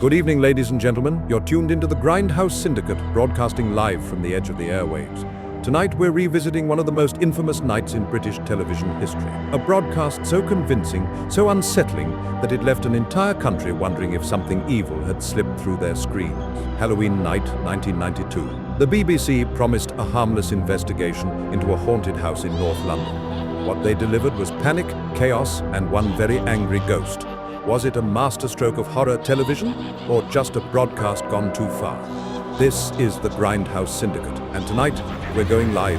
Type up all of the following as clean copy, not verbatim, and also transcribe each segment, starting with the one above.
Good evening, ladies and gentlemen. You're tuned into the Grindhouse Syndicate, broadcasting live from the edge of the airwaves. Tonight, we're revisiting one of the most infamous nights in British television history. A broadcast so convincing, so unsettling, that it left an entire country wondering if something evil had slipped through their screens. Halloween night, 1992. The BBC promised a harmless investigation into a haunted house in North London. What they delivered was panic, chaos, and one very angry ghost. Was it a masterstroke of horror television, or just a broadcast gone too far? This is the Grindhouse Syndicate, and tonight we're going live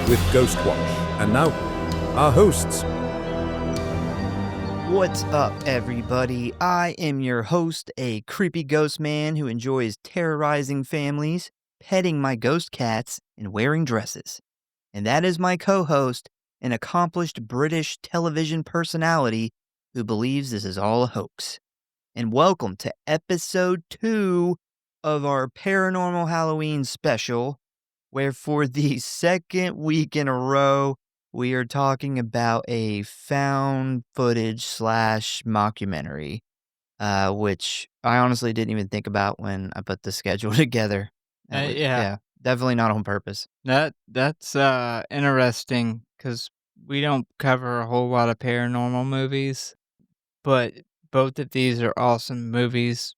with Ghostwatch. And now, our hosts. What's up, everybody? I am your host, a creepy ghost man who enjoys terrorizing families, petting my ghost cats, and wearing dresses. And that is my co-host, an accomplished British television personality who believes this is all a hoax. And welcome to episode 2 of our Paranormal Halloween special, where for the second week in a row, we are talking about a found footage / mockumentary, which I honestly didn't even think about when I put the schedule together. Yeah, definitely not on purpose. that's interesting because we don't cover a whole lot of paranormal movies, but both of these are awesome movies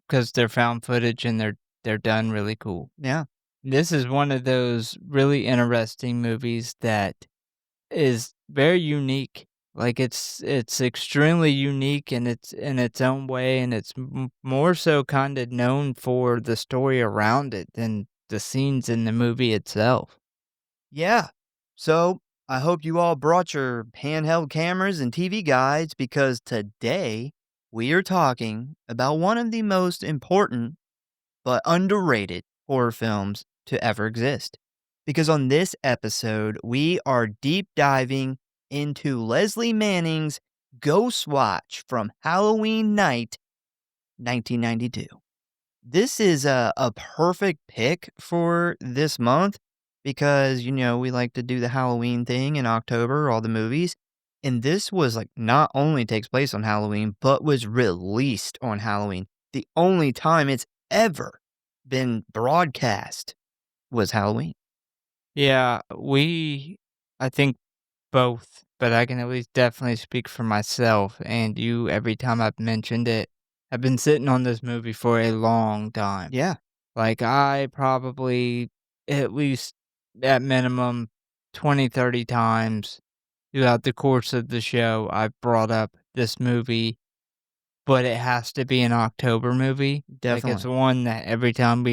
because they're found footage and they're done really cool. Yeah. This is one of those really interesting movies that is very unique. Like it's extremely unique in its own way, and it's more so kind of known for the story around it than the scenes in the movie itself. Yeah. So I hope you all brought your handheld cameras and TV guides because today we are talking about one of the most important but underrated horror films to ever exist. Because on this episode, we are deep diving into Leslie Manning's Ghostwatch from Halloween night, 1992. This is a perfect pick for this month because, we like to do the Halloween thing in October, all the movies. And this was not only takes place on Halloween, but was released on Halloween. The only time it's ever been broadcast was Halloween. Yeah, I think both, but I can at least definitely speak for myself and you. Every time I've mentioned it, I've been sitting on this movie for a long time. Yeah. I probably, at least at minimum, 20, 30 times throughout the course of the show, I've brought up this movie, but it has to be an October movie. Definitely. It's one that every time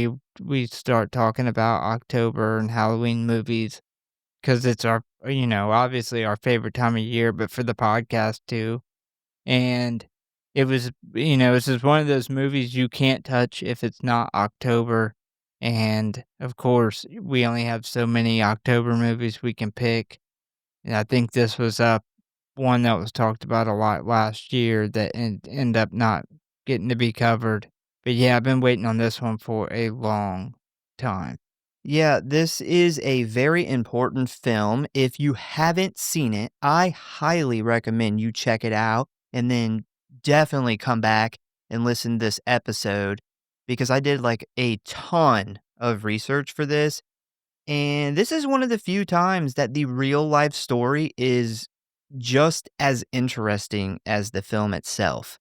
we start talking about October and Halloween movies, because it's our, obviously our favorite time of year, but for the podcast too. And it was, it's just one of those movies you can't touch if it's not October. And of course, we only have so many October movies we can pick. And I think this was one that was talked about a lot last year that ended up not getting to be covered. But yeah, I've been waiting on this one for a long time. Yeah, this is a very important film. If you haven't seen it, I highly recommend you check it out and then definitely come back and listen to this episode because I did a ton of research for this. And this is one of the few times that the real life story is just as interesting as the film itself.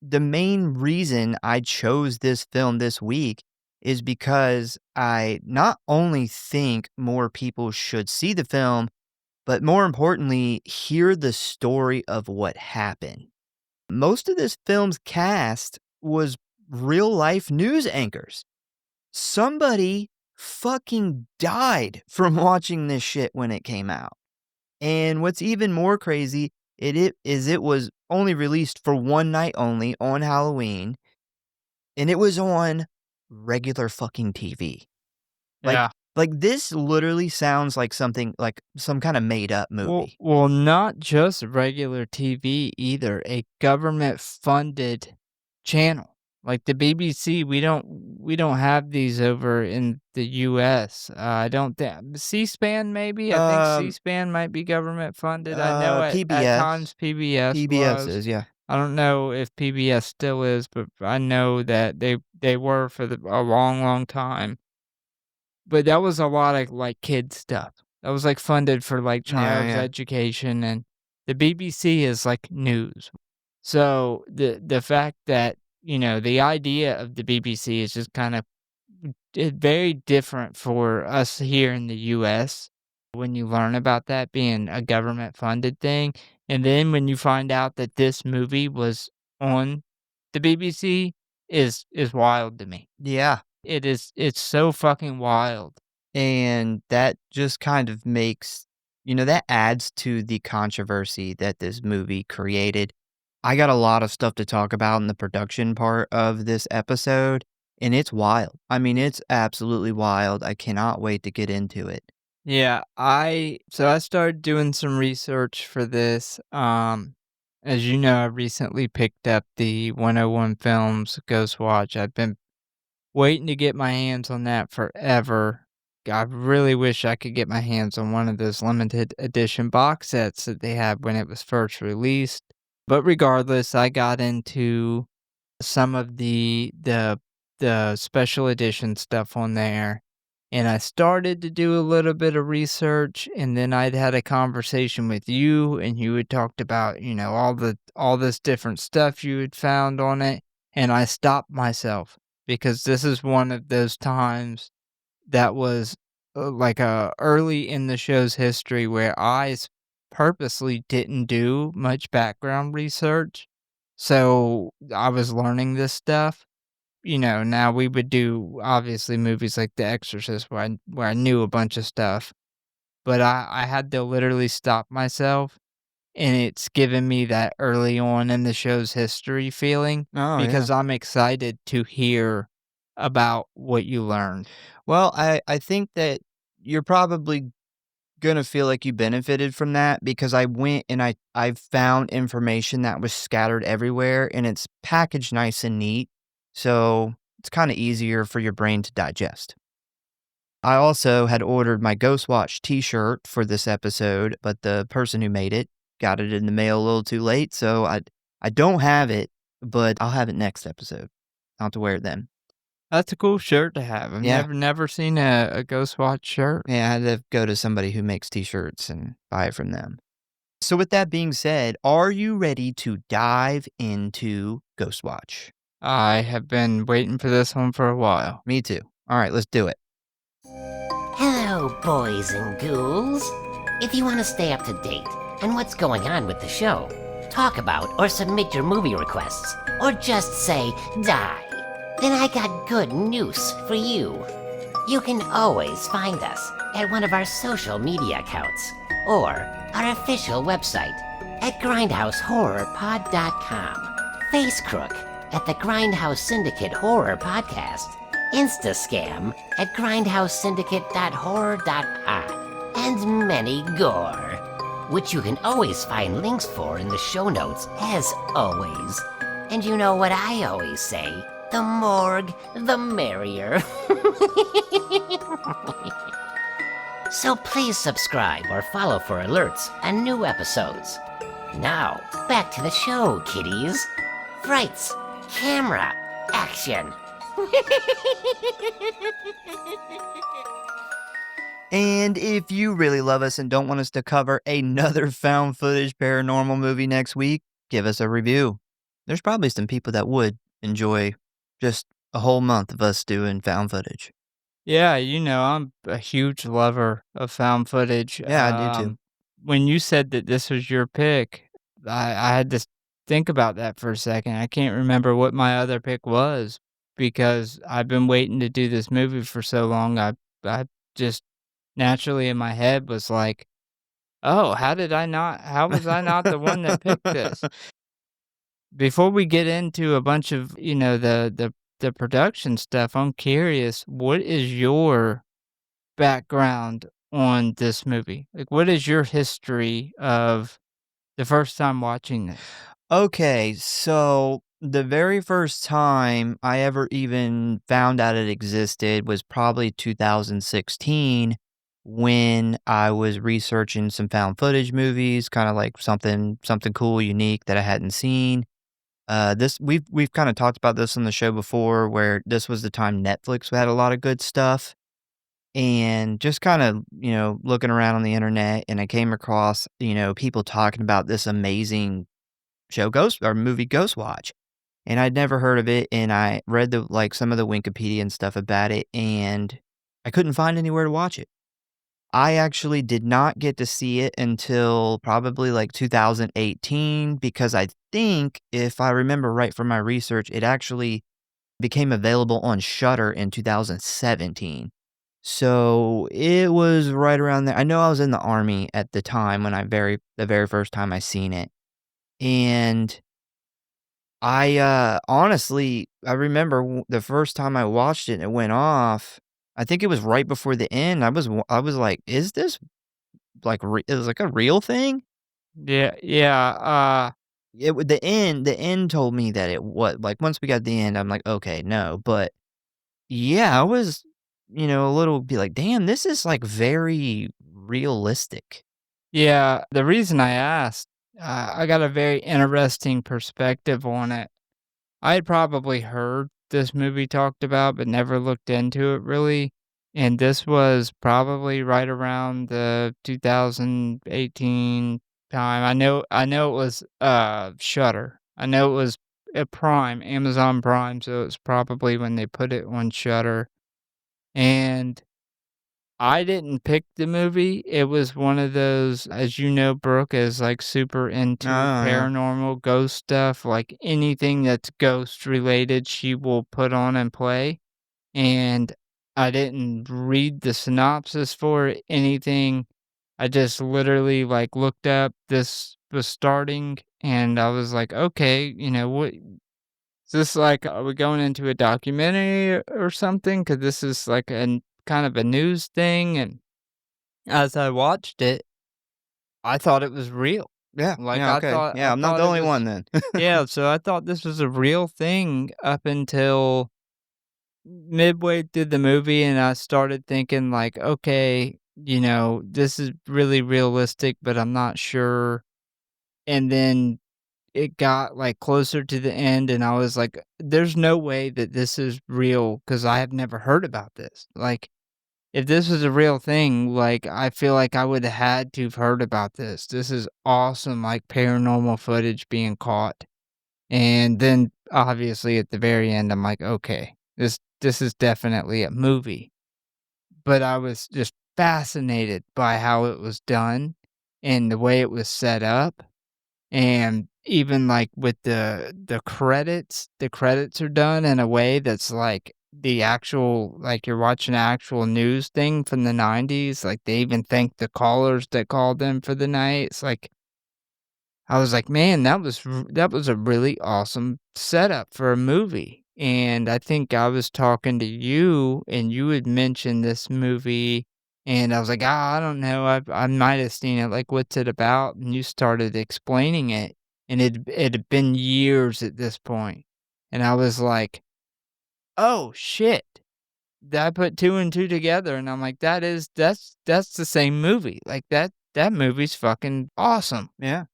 The main reason I chose this film this week is because I not only think more people should see the film, but more importantly, hear the story of what happened. Most of this film's cast was real life news anchors. Somebody fucking died from watching this shit when it came out. And what's even more crazy, it was only released for one night only on Halloween, and it was on regular fucking TV. Yeah. This literally sounds like something like some kind of made up movie. Well, not just regular TV either. A government funded channel. Like the BBC, we don't have these over in the US. I don't think C-SPAN maybe. I think C-SPAN might be government funded. I know at PBS. times PBS PBS was. is, yeah. I don't know if PBS still is, but I know that they were for a long, long time. But that was a lot of, like, kid stuff. That was, like, funded for, like, Yeah, child's yeah. education, and the BBC is, like, news. So, the fact that, the idea of the BBC is just kind of very different for us here in the US when you learn about that being a government-funded thing, and then when you find out that this movie was on the BBC is wild to me. Yeah. It's so fucking wild. And that just kind of makes that adds to the controversy that this movie created. I got a lot of stuff to talk about in the production part of this episode, and it's wild. I mean, it's absolutely wild. I cannot wait to get into it. Yeah, I started doing some research for this. As you know, I recently picked up the 101 Films Ghostwatch. I've been waiting to get my hands on that forever. I really wish I could get my hands on one of those limited edition box sets that they had when it was first released. But regardless, I got into some of the special edition stuff on there, and I started to do a little bit of research, and then I'd had a conversation with you, and you had talked about, all this different stuff you had found on it, and I stopped myself because this is one of those times that was, like, early in the show's history where purposely didn't do much background research, so I was learning this stuff. Now we would do, obviously, movies like The Exorcist where I knew a bunch of stuff, but I had to literally stop myself, and it's given me that early on in the show's history feeling Oh, yeah. because I'm excited to hear about what you learned. Well, I think that you're probably gonna feel like you benefited from that because I went and I found information that was scattered everywhere and it's packaged nice and neat, so it's kinda easier for your brain to digest. I also had ordered my Ghostwatch t-shirt for this episode, but the person who made it got it in the mail a little too late, so I don't have it, but I'll have it next episode. I'll have to wear it then. That's a cool shirt to have. I've Yeah. never seen a Ghostwatch shirt. Yeah, I had to go to somebody who makes t-shirts and buy it from them. So with that being said, are you ready to dive into Ghostwatch? I have been waiting for this one for a while. Me too. All right, let's do it. Hello, boys and ghouls. If you want to stay up to date on what's going on with the show, talk about or submit your movie requests, or just say die, then I got good news for you. You can always find us at one of our social media accounts or our official website at Grindhouse.Horror.Pod.com, Facecrook at the Grindhouse Syndicate Horror Podcast, Instascam at grindhousesyndicate.horror.pod, and many gore, which you can always find links for in the show notes as always. And you know what I always say, the morgue, the merrier. So please subscribe or follow for alerts on new episodes. Now, back to the show, kiddies. Frights, camera, action. And if you really love us and don't want us to cover another found footage paranormal movie next week, give us a review. There's probably some people that would enjoy just a whole month of us doing found footage. Yeah, I'm a huge lover of found footage. Yeah, I do too. When you said that this was your pick, I had to think about that for a second. I can't remember what my other pick was because I've been waiting to do this movie for so long. I just naturally in my head was like, oh, how was I not the one that picked this? Before we get into a bunch of, the production stuff, I'm curious, what is your background on this movie? Like, what is your history of the first time watching this? Okay, so the very first time I ever even found out it existed was probably 2016 when I was researching some found footage movies, kind of like something cool, unique that I hadn't seen. This we've kinda talked about this on the show before, where this was the time Netflix had a lot of good stuff, and just kinda, looking around on the internet, and I came across, people talking about this amazing show movie Ghostwatch, and I'd never heard of it, and I read some of the Wikipedia and stuff about it, and I couldn't find anywhere to watch it. I actually did not get to see it until probably, 2018 because I think, if I remember right from my research, it actually became available on Shudder in 2017. So, it was right around there. I know I was in the Army at the time when the very first time I seen it, and honestly, I remember the first time I watched it and it went off, I think it was right before the end. I was like, "Is this it was like a real thing?" Yeah, yeah, The end told me that once we got to the end, I'm like, "Okay, no." But yeah, I was, a little be like, "Damn, this is, very realistic." yeah, the reason I asked, I got a very interesting perspective on it. I had probably heard this movie talked about, but never looked into it really, and this was probably right around the 2018 time. I know it was, Shudder. I know it was, Prime, Amazon Prime, so it's probably when they put it on Shudder, and I didn't pick the movie. It was one of those, as you know, Brooke is, super Oh, into yeah. paranormal ghost stuff, like, anything that's ghost related, she will put on and play, and I didn't read the synopsis for it, anything. I just literally, looked up this was starting, and I was like, "Okay, what is this like, are we going into a documentary or something? Because this is like a kind of a news thing," and as I watched it, I thought it was real. Yeah, Like, yeah, okay. I Yeah, I'm not thought the it only one was then. yeah, so I thought this was a real thing up until midway through the movie, and I started thinking like, "Okay, this is really realistic, but I'm not sure." And then it got, closer to the end, and I was like, "There's no way that this is real because I have never heard about this." Like, if this was a real thing, I feel like I would have had to have heard about this. This is awesome, paranormal footage being caught. And then, obviously, at the very end, I'm like, "Okay, this is definitely a movie." But I was just fascinated by how it was done and the way it was set up. And even, with the credits are done in a way that's, the actual you're watching an actual news thing from the '90s, they even thank the callers that called in for the night. It's like I was like, "Man, that was a really awesome setup for a movie." And I think I was talking to you, and you had mentioned this movie, and I was like, "Ah, I don't know, I might have seen it, what's it about?" And you started explaining it, and it had been years at this point, and I was like, "Oh, shit." I put 2 and 2 together, and I'm like, that's the same movie." That movie's fucking awesome. Yeah.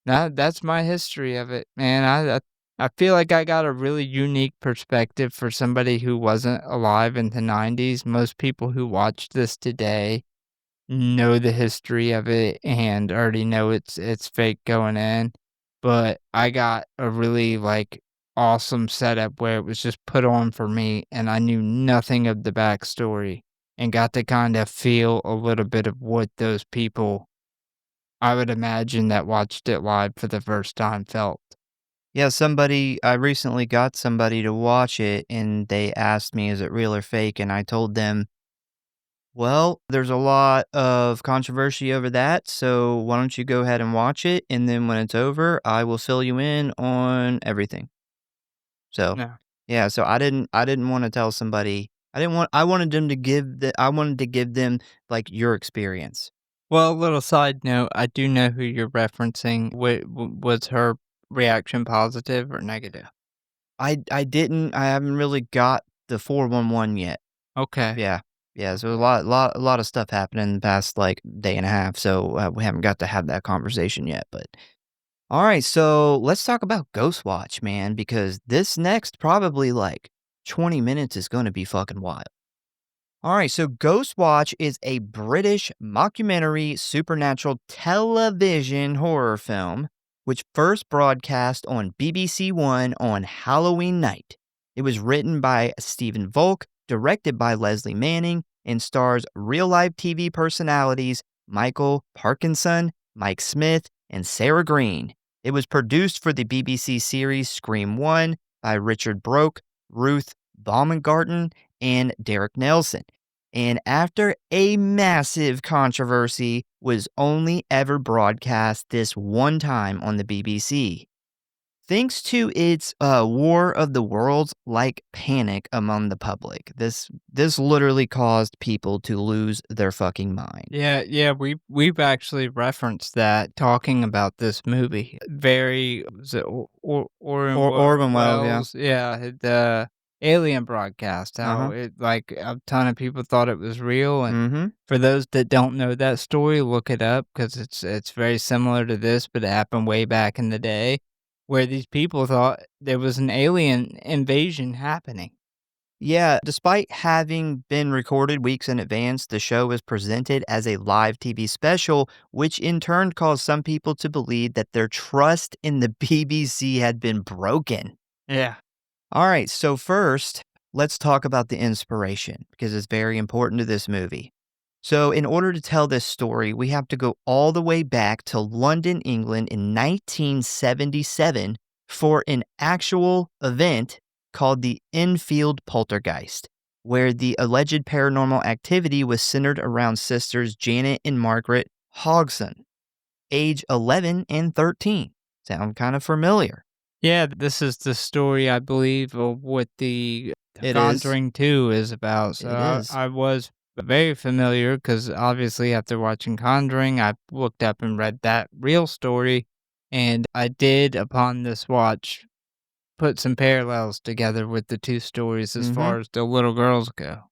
That's my history of it, man. I feel like I got a really unique perspective for somebody who wasn't alive in the '90s. Most people who watch this today know the history of it and already know it's fake going in, but I got a really, awesome setup where it was just put on for me, and I knew nothing of the backstory and got to kinda feel a little bit of what those people, I would imagine, that watched it live for the first time felt. Yeah, I recently got somebody to watch it, and they asked me, "Is it real or fake?" And I told them, "Well, there's a lot of controversy over that, so why don't you go ahead and watch it, and then when it's over, I will fill you in on everything." So, No. yeah, so I didn't wanna tell somebody. I wanted to give them, your experience. Well, a little side note, I do know who you're referencing. Was her reaction positive or negative? I haven't really got the 411 yet. Okay. Yeah. Yeah, so a lot of stuff happened in the past, day and a half, so, we haven't got to have that conversation yet, but All right, so let's talk about Ghostwatch, man, because this next probably like 20 minutes is going to be fucking wild. All right, so Ghostwatch is a British mockumentary supernatural television horror film which first broadcast on BBC One on Halloween night. It was written by Stephen Volk, directed by Leslie Manning, and stars real-life TV personalities Michael Parkinson, Mike Smith, and Sarah Green. It was produced for the BBC series Scream 1 by Richard Broke, Ruth Baumgarten, and Derek Nelson. And after a massive controversy, was only ever broadcast this one time on the BBC. Thanks to its War of the Worlds-like panic among the public. This literally caused people to lose their fucking mind. Yeah, we've actually referenced that talking about this movie. Very was it Orwell, yeah. Welles? Yeah, the Alien broadcast. How Uh-huh. it like a ton of people thought it was real, and Mm-hmm. for those that don't know that story, look it up because it's very similar to this, but it happened way back in the day, where these people thought there was an alien invasion happening. Yeah, despite having been recorded weeks in advance, the show was presented as a live TV special, which in turn caused some people to believe that their trust in the BBC had been broken. Yeah. All right, so first, let's talk about the inspiration because it's very important to this movie. So, in order to tell this story, we have to go all the way back to London, England in 1977 for an actual event called the Enfield Poltergeist, where the alleged paranormal activity was centered around sisters Janet and Margaret Hodgson, age 11 and 13. Sound kind of familiar? Yeah, this is the story, I believe, of what the It is. Conjuring 2 is about. So It is. I was very familiar because obviously after watching Conjuring, I looked up and read that real story. And I did, upon this watch, put some parallels together with the two stories as far as the little girls go.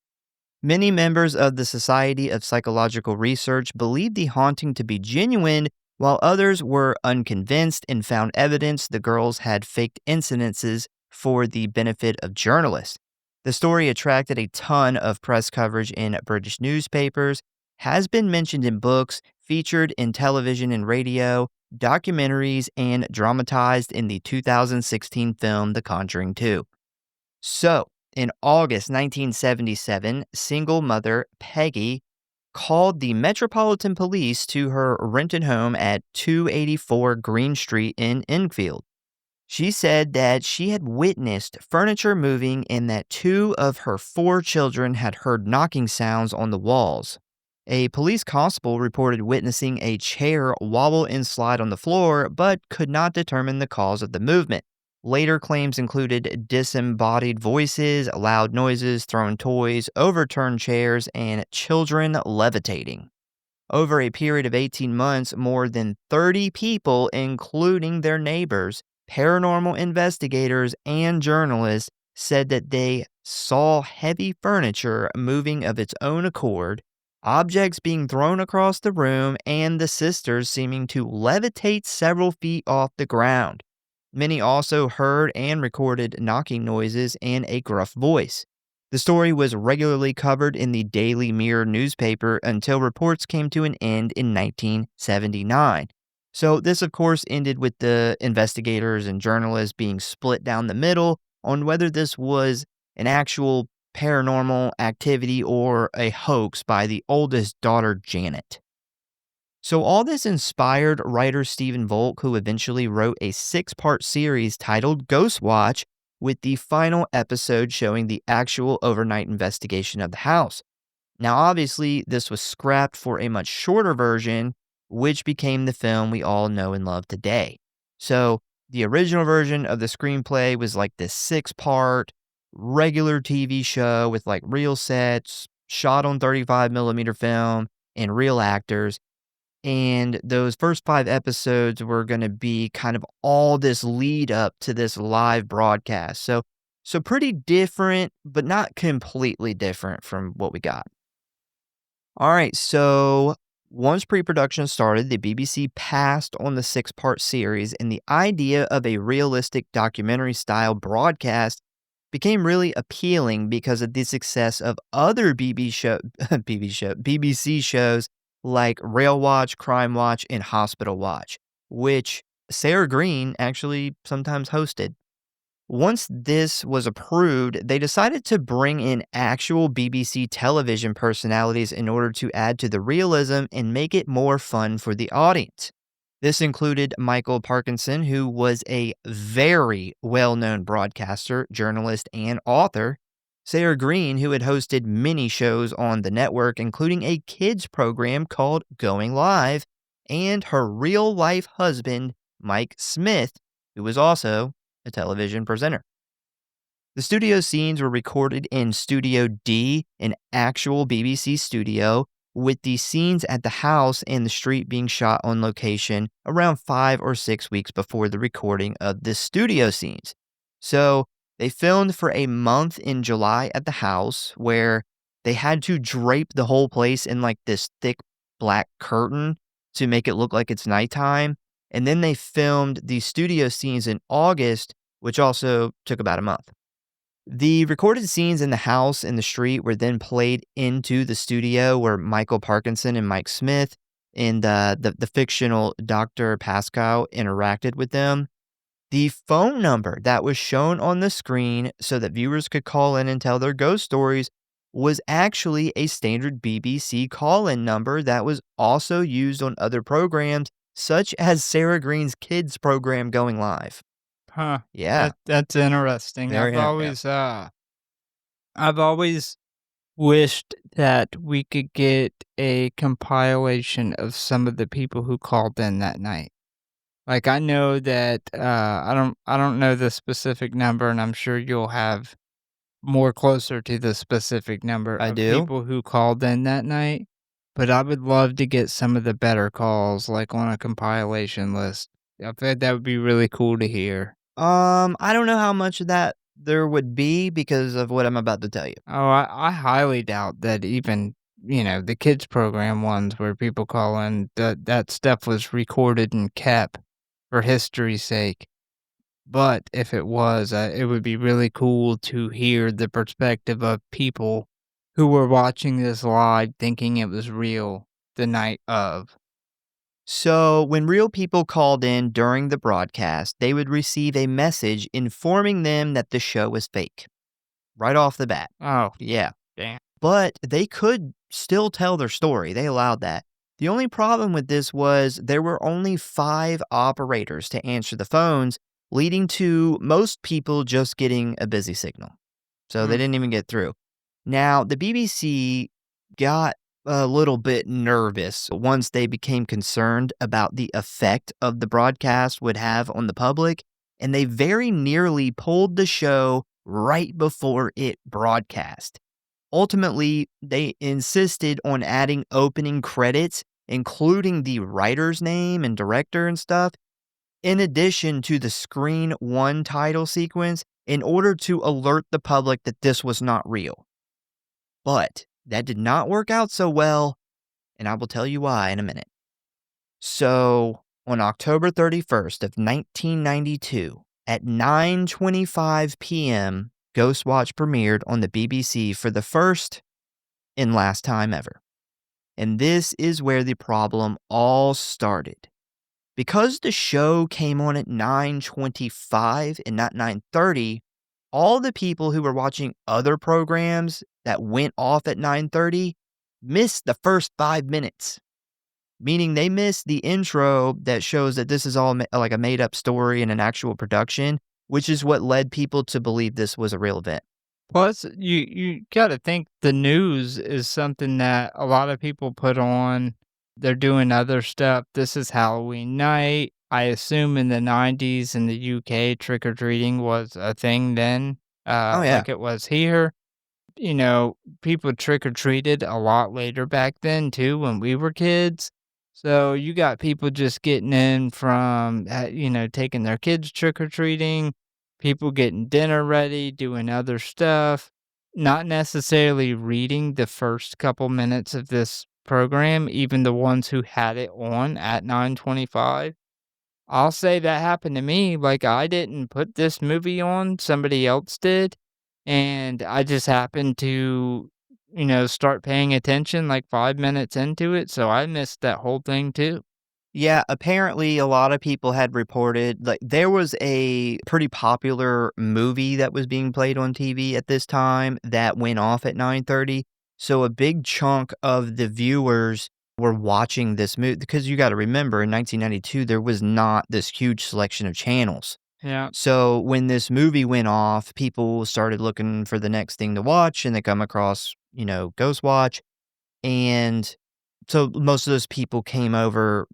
Many members of the Society of Psychological Research believed the haunting to be genuine, while others were unconvinced and found evidence the girls had faked incidences for the benefit of journalists. The story attracted a ton of press coverage in British newspapers, has been mentioned in books, featured in television and radio, documentaries, and dramatized in the 2016 film The Conjuring 2. So, in August 1977, single mother Peggy called the Metropolitan Police to her rented home at 284 Green Street in Enfield. She said that she had witnessed furniture moving and that 2 of her 4 children had heard knocking sounds on the walls. A police constable reported witnessing a chair wobble and slide on the floor, but could not determine the cause of the movement. Later claims included disembodied voices, loud noises, thrown toys, overturned chairs, and children levitating. Over a period of 18 months, more than 30 people, including their neighbors, paranormal investigators, and journalists, said that they saw heavy furniture moving of its own accord, objects being thrown across the room, and the sisters seeming to levitate several feet off the ground. Many also heard and recorded knocking noises and a gruff voice. The story was regularly covered in the Daily Mirror newspaper until reports came to an end in 1979. So this, of course, ended with the investigators and journalists being split down the middle on whether this was an actual paranormal activity or a hoax by the oldest daughter, Janet. So all this inspired writer Stephen Volk, who eventually wrote a 6-part series titled Ghostwatch, with the final episode showing the actual overnight investigation of the house. Now, obviously, this was scrapped for a much shorter version, which became the film we all know and love today. So the original version of the screenplay was like this 6-part regular TV show with like real sets, shot on 35mm film, and real actors. And those first 5 episodes were going to be kind of all this lead up to this live broadcast. So pretty different, but not completely different from what we got. All right, so Once pre-production started, the BBC passed on the 6-part series, and the idea of a realistic documentary-style broadcast became really appealing because of the success of other BBC shows like Rail Watch, Crime Watch, and Hospital Watch, which Sarah Green actually sometimes hosted. Once this was approved, they decided to bring in actual BBC television personalities in order to add to the realism and make it more fun for the audience. This included Michael Parkinson, who was a very well-known broadcaster, journalist, and author, Sarah Green, who had hosted many shows on the network, including a kids program called Going Live, and her real-life husband, Mike Smith, who was also a television presenter. The studio scenes were recorded in Studio D, an actual BBC studio, with the scenes at the house and the street being shot on location around 5 or 6 weeks before the recording of the studio scenes. So they filmed for a month in July at the house, where they had to drape the whole place in like this thick black curtain to make it look like it's nighttime. And then they filmed the studio scenes in August, which also took about a month. The recorded scenes in the house and the street were then played into the studio where Michael Parkinson and Mike Smith and the fictional Dr. Pascal interacted with them. The phone number that was shown on the screen so that viewers could call in and tell their ghost stories was actually a standard BBC call-in number that was also used on other programs, such as Sarah Green's kids program Going Live. Huh. Yeah. That's interesting. Very I've always wished that we could get a compilation of some of the people who called in that night. Like, I know that I don't know the specific number, and I'm sure you'll have more closer to the specific number I of do. people who called in that night. But I would love to get some of the better calls, like on a compilation list. I think that would be really cool to hear. I don't know how much of that there would be because of what I'm about to tell you. Oh, I highly doubt that even, the kids program ones where people call in, that stuff was recorded and kept for history's sake. But if it was, it would be really cool to hear the perspective of people who were watching this live thinking it was real the night of. So, when real people called in during the broadcast, they would receive a message informing them that the show was fake. Right off the bat. Oh, Yeah. damn. But they could still tell their story. They allowed that. The only problem with this was there were only 5 operators to answer the phones, leading to most people just getting a busy signal. So they didn't even get through. Now, the BBC got a little bit nervous once they became concerned about the effect of the broadcast would have on the public, and they very nearly pulled the show right before it broadcast. Ultimately, they insisted on adding opening credits, including the writer's name and director and stuff, in addition to the Screen 1 title sequence, in order to alert the public that this was not real. But that did not work out so well, and I will tell you why in a minute. So, on October 31st of 1992, at 9:25 p.m., Ghostwatch premiered on the BBC for the first and last time ever. And this is where the problem all started. Because the show came on at 9:25 and not 9:30, all the people who were watching other programs that went off at 9:30 missed the first 5 minutes. Meaning they missed the intro that shows that this is all like a made-up story and an actual production, which is what led people to believe this was a real event. Plus, you gotta think the news is something that a lot of people put on. They're doing other stuff. This is Halloween night. I assume in the 90s in the UK, trick-or-treating was a thing then, Oh, yeah. like it was here. People trick-or-treated a lot later back then, too, when we were kids. So you got people just getting in from, taking their kids trick-or-treating, people getting dinner ready, doing other stuff, not necessarily reading the first couple minutes of this program, even the ones who had it on at 9:25. I'll say that happened to me, like, I didn't put this movie on, somebody else did, and I just happened to, start paying attention, like, 5 minutes into it, so I missed that whole thing too. Yeah, apparently a lot of people had reported like there was a pretty popular movie that was being played on TV at this time that went off at 9:30. So a big chunk of the viewers were watching this movie because you got to remember in 1992 there was not this huge selection of channels. Yeah. So when this movie went off, people started looking for the next thing to watch and they come across, Ghostwatch. And so most of those people came over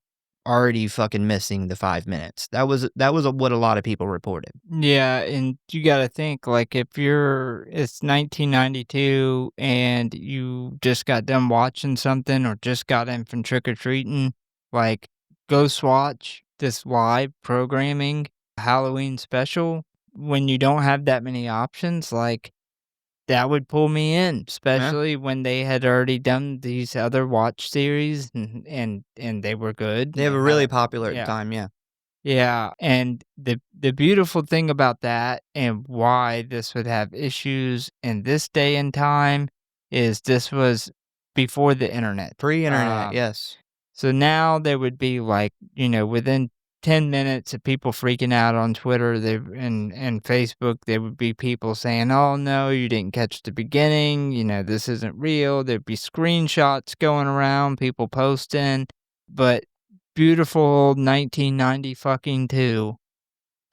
already fucking missing the 5 minutes. That was what a lot of people reported. Yeah, and you gotta think, like, if it's 1992 and you just got done watching something or just got in from trick-or-treating, like, Ghostwatch, this live programming Halloween special, when you don't have that many options, like, that would pull me in, Yeah. especially when they had already done these other watch series and they were good. They were really popular at the Yeah. time, yeah. Yeah, and the beautiful thing about that and why this would have issues in this day and time is this was before the internet. Pre-internet, yes. So now there would be like, within 10 minutes of people freaking out on Twitter and Facebook, there would be people saying, "Oh no, you didn't catch the beginning, this isn't real." There'd be screenshots going around, people posting, but beautiful 1990 fucking 2,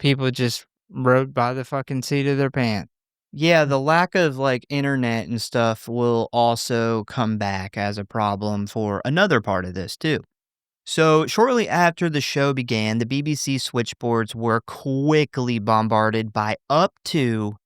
people just rode by the fucking seat of their pants. Yeah, the lack of, like, internet and stuff will also come back as a problem for another part of this too. So, shortly after the show began, the BBC switchboards were quickly bombarded by up to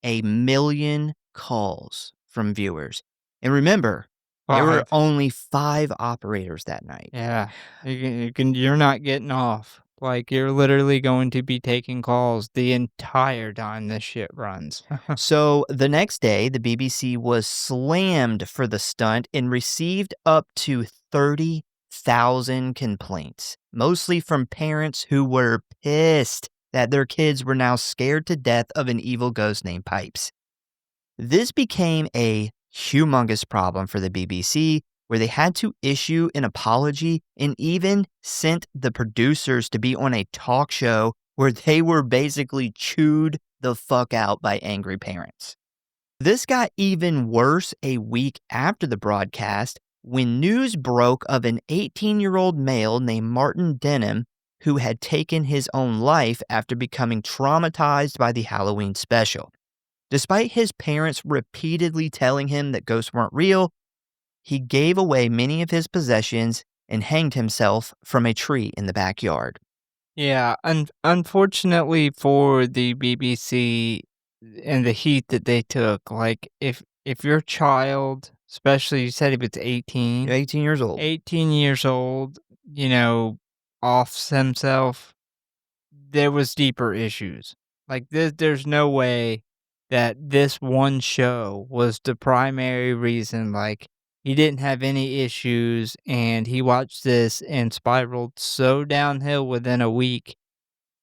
1,000,000 calls from viewers. And remember, there were 5. only 5 operators that night. Yeah, you're not getting off. Like, you're literally going to be taking calls the entire time this shit runs. So the next day, the BBC was slammed for the stunt and received up to 30,000 complaints, mostly from parents who were pissed that their kids were now scared to death of an evil ghost named Pipes. This became a humongous problem for the BBC, where they had to issue an apology and even sent the producers to be on a talk show where they were basically chewed the fuck out by angry parents. This got even worse a week after the broadcast when news broke of an 18-year-old male named Martin Denham who had taken his own life after becoming traumatized by the Halloween special. Despite his parents repeatedly telling him that ghosts weren't real, he gave away many of his possessions and hanged himself from a tree in the backyard. Yeah, unfortunately for the BBC and the heat that they took, like, if your child, especially you said he was 18, 18 years old. 18 years old, offs himself, there was deeper issues. Like, there's no way that this one show was the primary reason, like, he didn't have any issues, and he watched this and spiraled so downhill within a week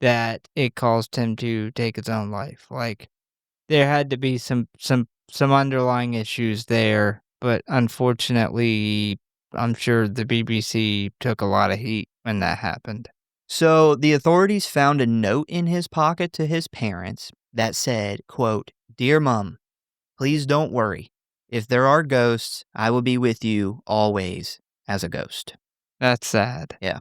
that it caused him to take his own life. Like, there had to be some underlying issues there, but unfortunately, I'm sure the BBC took a lot of heat when that happened. So the authorities found a note in his pocket to his parents that said, quote, "Dear Mom, please don't worry. If there are ghosts, I will be with you always as a ghost." That's sad. Yeah.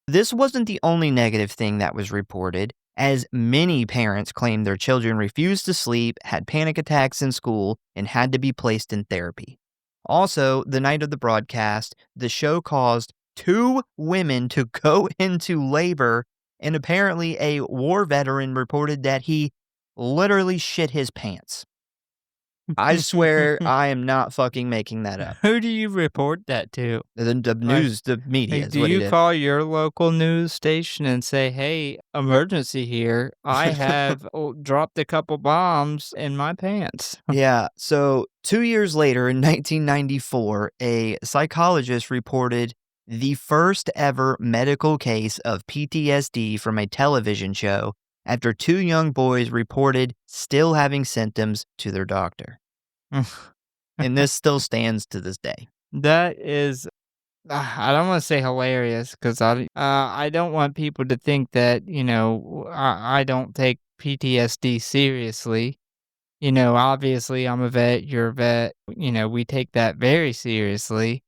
This wasn't the only negative thing that was reported, as many parents claimed their children refused to sleep, had panic attacks in school, and had to be placed in therapy. Also, the night of the broadcast, the show caused 2 women to go into labor, and apparently a war veteran reported that he literally shit his pants. I swear I am not fucking making that up. Who do you report that to? The news, the media is Do what he you did. call your local news station and say, "Hey, emergency here. I have dropped a couple bombs in my pants." Yeah, so 2 years later in 1994, a psychologist reported the first ever medical case of PTSD from a television show after 2 young boys reported still having symptoms to their doctor. And this still stands to this day. That is I don't wanna say hilarious 'cause I don't want people to think that, I don't take PTSD seriously. Obviously, I'm a vet, you're a vet, we take that very seriously.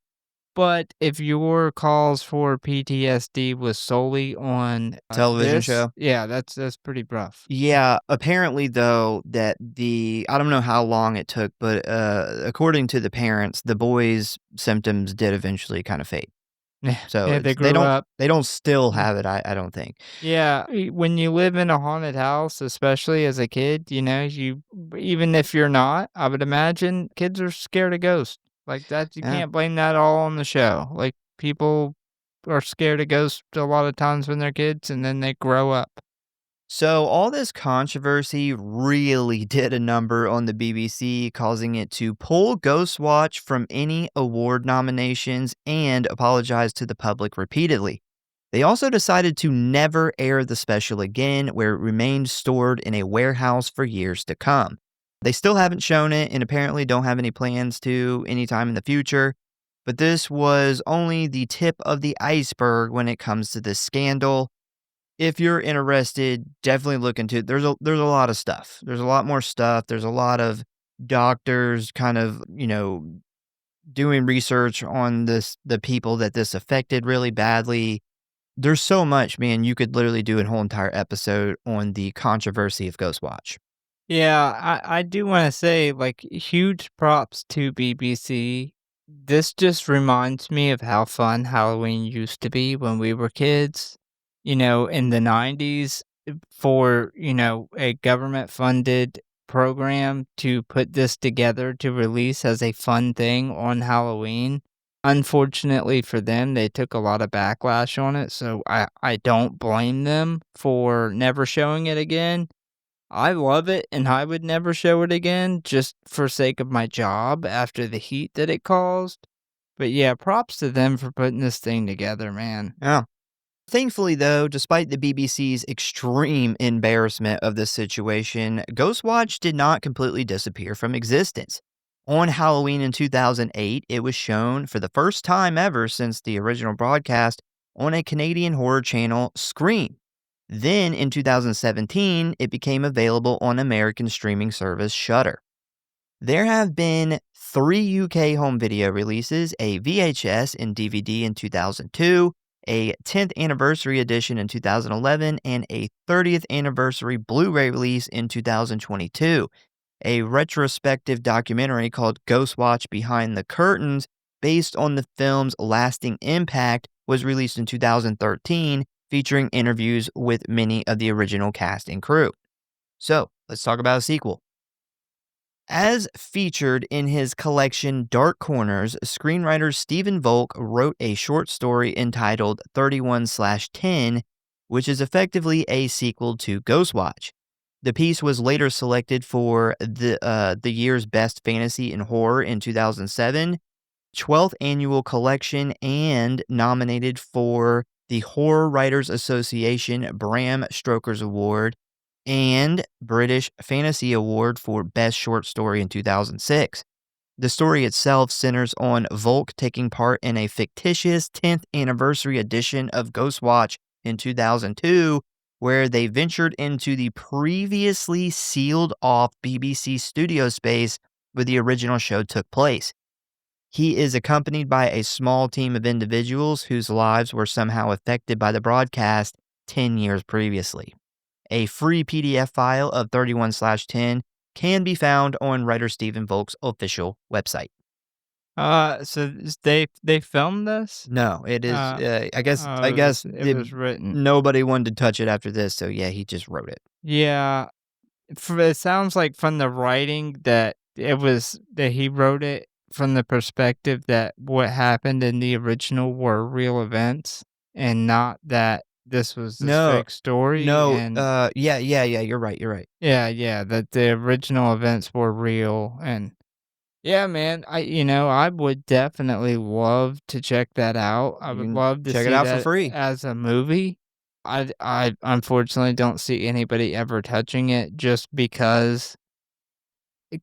But if your calls for PTSD was solely on, Television show? yeah, that's pretty rough. Yeah, apparently though that I don't know how long it took, but according to the parents, the boys' symptoms did eventually kind of fade. So Yeah, they they grew up. don't still Mm. have it. I don't think. Yeah, when you live in a haunted house, especially as a kid, even if you're not, I would imagine kids are scared of ghosts. Like that, you Yeah. can't blame that all on the show. Like people are scared of ghosts a lot of times when they're kids, and then they grow up. So all this controversy really did a number on the BBC, causing it to pull Ghostwatch from any award nominations and apologize to the public repeatedly. They also decided to never air the special again, where it remained stored in a warehouse for years to come. They still haven't shown it and apparently don't have any plans to anytime in the future. But this was only the tip of the iceberg when it comes to this scandal. If you're interested, definitely look into it. There's a lot of stuff. There's a lot more stuff. There's a lot of doctors kind of, doing research on the people that this affected really badly. There's so much, man. You could literally do a whole entire episode on the controversy of Ghostwatch. Yeah, I do want to say, like, huge props to BBC. This just reminds me of how fun Halloween used to be when we were kids. In the 90s, for, a government funded program to put this together to release as a fun thing on Halloween. Unfortunately for them, they took a lot of backlash on it, so I don't blame them for never showing it again. I love it, and I would never show it again just for sake of my job after the heat that it caused. But yeah, props to them for putting this thing together, man. Yeah. Thankfully, though, despite the BBC's extreme embarrassment of the situation, Ghostwatch did not completely disappear from existence. On Halloween in 2008, it was shown for the first time ever since the original broadcast on a Canadian horror channel, Scream. Then in 2017, it became available on American streaming service Shudder. There have been 3 UK home video releases, a VHS and DVD in 2002, a 10th anniversary edition in 2011, and a 30th anniversary Blu-ray release in 2022. A retrospective documentary called Ghostwatch Behind the Curtains, based on the film's lasting impact, was released in 2013, featuring interviews with many of the original cast and crew. So, let's talk about a sequel. As featured in his collection Dark Corners, screenwriter Stephen Volk wrote a short story entitled 31/10, which is effectively a sequel to Ghostwatch. The piece was later selected for the year's Best Fantasy and Horror in 2007, 12th Annual Collection, and nominated for the Horror Writers Association Bram Stoker's Award and British Fantasy Award for Best Short Story in 2006. The story itself centers on Volk taking part in a fictitious 10th anniversary edition of Ghostwatch in 2002, where they ventured into the previously sealed off BBC studio space where the original show took place. He is accompanied by a small team of individuals whose lives were somehow affected by the broadcast 10 years previously. A free PDF file of 31/10 can be found on writer Stephen Volk's official website. So they filmed this? No, it is. I guess. Oh, I guess it was written. nobody wanted to touch it after this, so yeah, he just wrote it. Yeah, it sounds like from the writing that it was that he wrote it from the perspective that what happened in the original were real events and not that this was this No, fake story, no, and yeah, you're right, you're right. yeah, that the original events were real, and yeah, man, I would definitely love to check that out. I You would can love to check it see out for that free. as a movie. I unfortunately don't see anybody ever touching it just because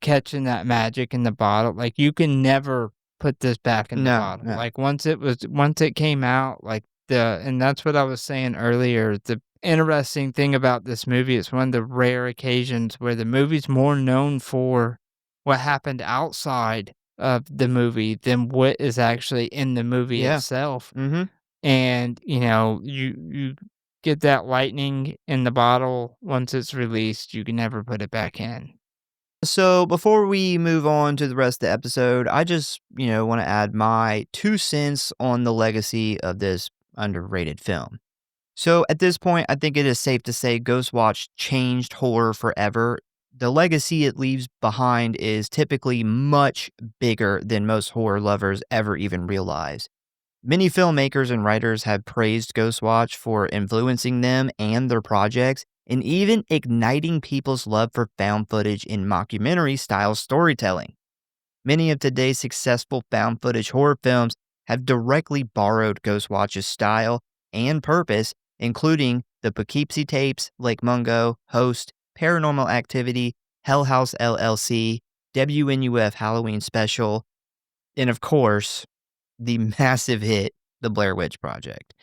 catching that magic in the bottle, like, you can never put this back in the No, bottle. no. Like, once it came out, like, and that's what I was saying earlier, the interesting thing about this movie, it's one of the rare occasions where the movie's more known for what happened outside of the movie than what is actually in the movie Yeah. itself, Mhm. and, you get that lightning in the bottle, once it's released, you can never put it back in. So before we move on to the rest of the episode, I just, want to add my 2 cents on the legacy of this underrated film. So at this point, I think it is safe to say Ghostwatch changed horror forever. The legacy it leaves behind is typically much bigger than most horror lovers ever even realize. Many filmmakers and writers have praised Ghostwatch for influencing them and their projects, and even igniting people's love for found footage in mockumentary style storytelling. Many of today's successful found footage horror films have directly borrowed Ghostwatch's style and purpose, including the Poughkeepsie Tapes, Lake Mungo, Host, Paranormal Activity, Hell House LLC, WNUF Halloween Special, and of course, the massive hit, The Blair Witch Project.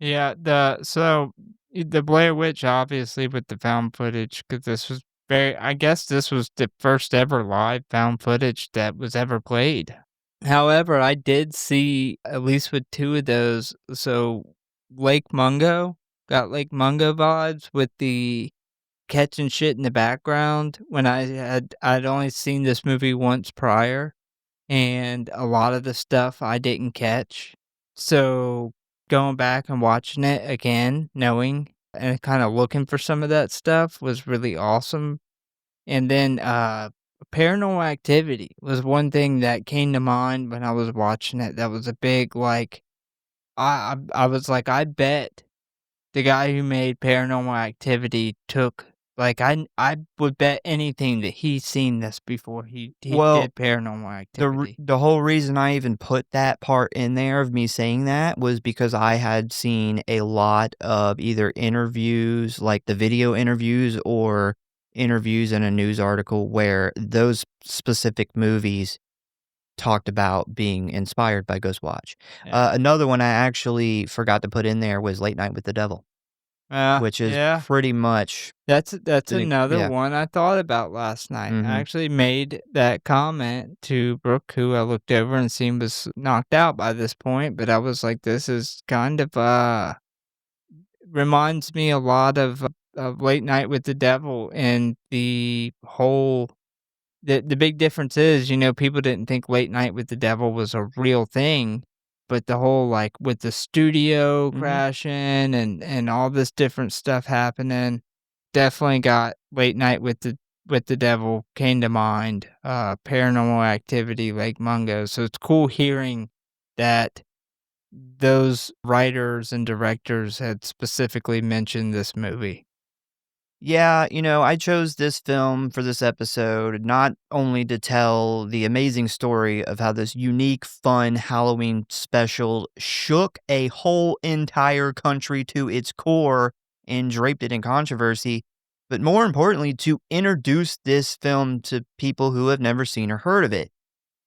Yeah, the Blair Witch, obviously, with the found footage, because this was I guess this was the first ever live found footage that was ever played. However, I did see, at least with 2 of those, so Lake Mungo, got Lake Mungo vibes with the catching shit in the background when I'd only seen this movie once prior, and a lot of the stuff I didn't catch. So, going back and watching it again, knowing and kinda looking for some of that stuff was really awesome. And then, Paranormal Activity was one thing that came to mind when I was watching it that was a big, like I was like, "I bet the guy who made Paranormal Activity took" like, I would bet anything that he's seen this before he Well, did Paranormal Activity. the whole reason I even put that part in there of me saying that was because I had seen a lot of either interviews, like the video interviews, or interviews in a news article where those specific movies talked about being inspired by Ghostwatch. Yeah. Another one I actually forgot to put in there was Late Night with the Devil, which is Yeah. pretty much That's the another yeah. one I thought about last night. I Mhm. actually made that comment to Brooke, who I looked over and seen was knocked out by this point, but I was like, "This is kind of, reminds me a lot of Late Night with the Devil," and the whole the big difference is, people didn't think Late Night with the Devil was a real thing, but the whole, like, with the studio Mhm. crashing and all this different stuff happening, definitely got Late Night with the Devil came to mind, Paranormal Activity, Lake Mungo, so it's cool hearing that those writers and directors had specifically mentioned this movie. Yeah, I chose this film for this episode not only to tell the amazing story of how this unique, fun Halloween special shook a whole entire country to its core and draped it in controversy, but more importantly, to introduce this film to people who have never seen or heard of it.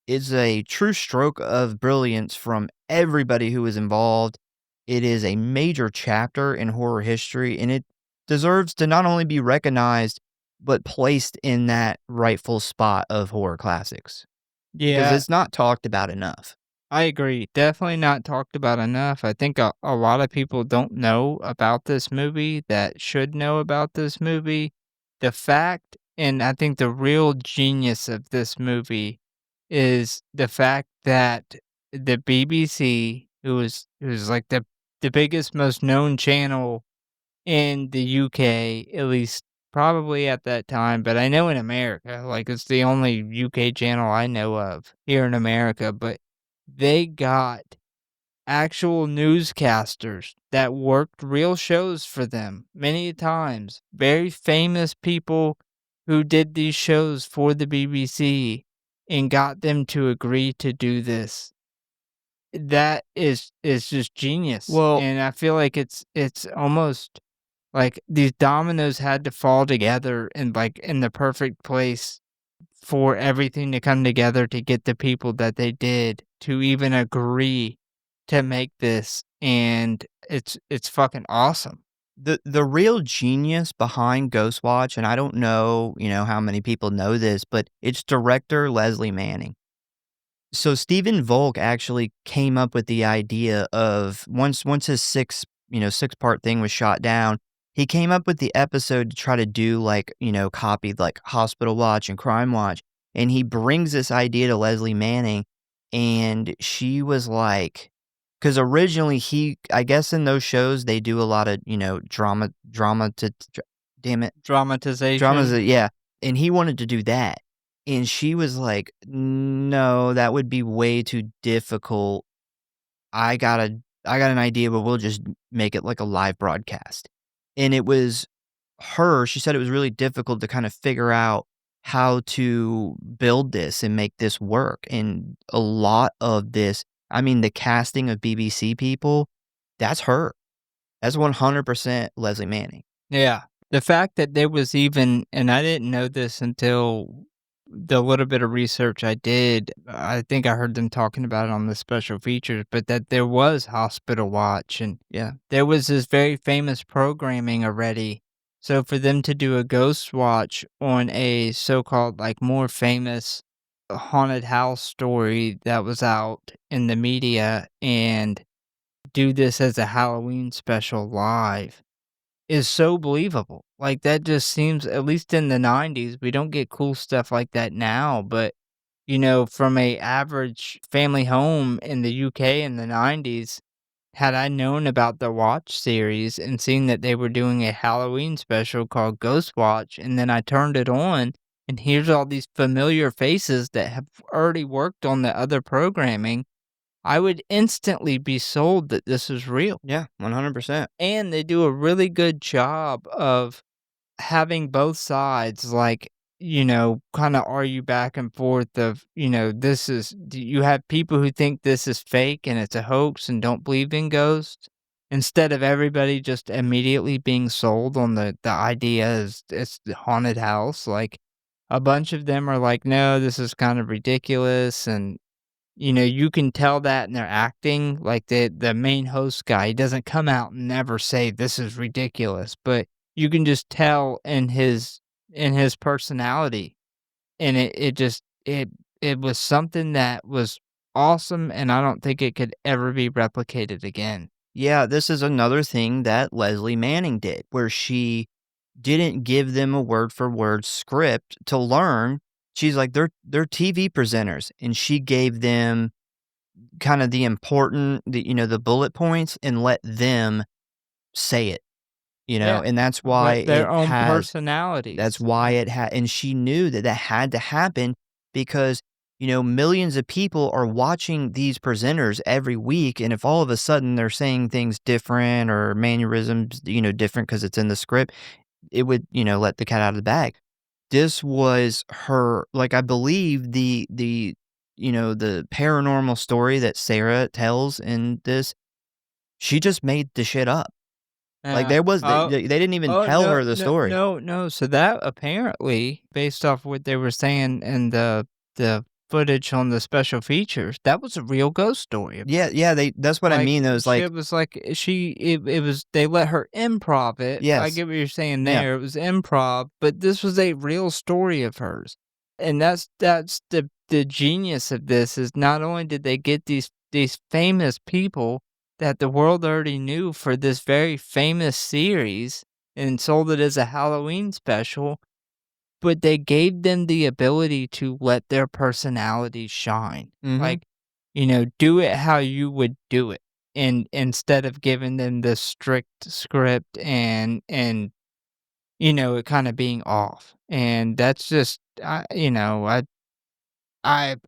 It's a true stroke of brilliance from everybody who was involved. It is a major chapter in horror history, and it deserves to not only be recognized, but placed in that rightful spot of horror classics because Yeah, it's not talked about enough. I agree. Definitely not talked about enough. I think a lot of people don't know about this movie that should know about this movie. The fact, and I think the real genius of this movie is the fact that the BBC, who is like the biggest, most known channel in the UK, at least probably at that time, but I know in America, like, it's the only UK channel I know of here in America, but they got actual newscasters that worked real shows for them many times. Very famous people who did these shows for the BBC and got them to agree to do this. That is just genius, Well, and I feel like it's almost like these dominoes had to fall together in, like, in the perfect place for everything to come together to get the people that they did to even agree to make this, and it's fucking awesome. the real genius behind Ghostwatch, and I don't know, how many people know this, but it's director Leslie Manning. So Stephen Volk actually came up with the idea of once his six-part thing was shot down, he came up with the episode to try to do like, copy like Hospital Watch and Crime Watch, and he brings this idea to Leslie Manning, and she was like, because originally I guess in those shows they do a lot of, damn it, Dramatization. yeah, and he wanted to do that. And she was like, "No, that would be way too difficult. I got an idea, but we'll just make it like a live broadcast." And it was she said it was really difficult to kind of figure out how to build this and make this work. And a lot of this, I mean, the casting of BBC people, that's her. That's 100% Leslie Manning. Yeah. The fact that there was even, and I didn't know this until the little bit of research I did, I think I heard them talking about it on the special features, but that there was Hospital Watch and Yeah. there was this very famous programming already. So for them to do a Ghost Watch on a so-called like more famous haunted house story that was out in the media and do this as a Halloween special live is so believable. Like, that just seems, at least in the '90s, we don't get cool stuff like that now, but, from a average family home in the UK in the '90s, had I known about the Watch series and seen that they were doing a Halloween special called Ghost Watch, and then I turned it on, and here's all these familiar faces that have already worked on the other programming, I would instantly be sold that this is real. Yeah, 100%. And they do a really good job of having both sides, like, kinda argue back and forth of, you have people who think this is fake and it's a hoax and don't believe in ghosts, instead of everybody just immediately being sold on the idea is it's the haunted house, like, a bunch of them are like, "No, this is kind of ridiculous," and you can tell that in their acting, like the main host guy, he doesn't come out and never say this is ridiculous, but you can just tell in his personality, and it was something that was awesome, and I don't think it could ever be replicated again. Yeah, this is another thing that Leslie Manning did, where she didn't give them a word for word script to learn. She's like, they're TV presenters, and she gave them kind of the important, the bullet points, and let them say it. Yeah, And that's why let their it own has. personalities. That's why it had, and she knew that that had to happen because, millions of people are watching these presenters every week. And if all of a sudden they're saying things different or mannerisms, different because it's in the script, it would, let the cat out of the bag. This was her, like, I believe the paranormal story that Sarah tells in this, she just made the shit up. Like, Yeah. there was Oh, they didn't even oh, tell no, her the no, story. no, no. So that apparently, based off what they were saying in the footage on the special features, that was a real ghost story. Yeah, that's what I Like, mean, though, is like, it was like it was they let her improv it. I yes, get what you're saying yeah, there. It was improv, but this was a real story of hers. And that's the genius of this is not only did they get these famous people that the world already knew for this very famous series and sold it as a Halloween special, but they gave them the ability to let their personalities shine. mhm. Like, do it how you would do it. And instead of giving them this strict script and it kind of being off. And that's just, I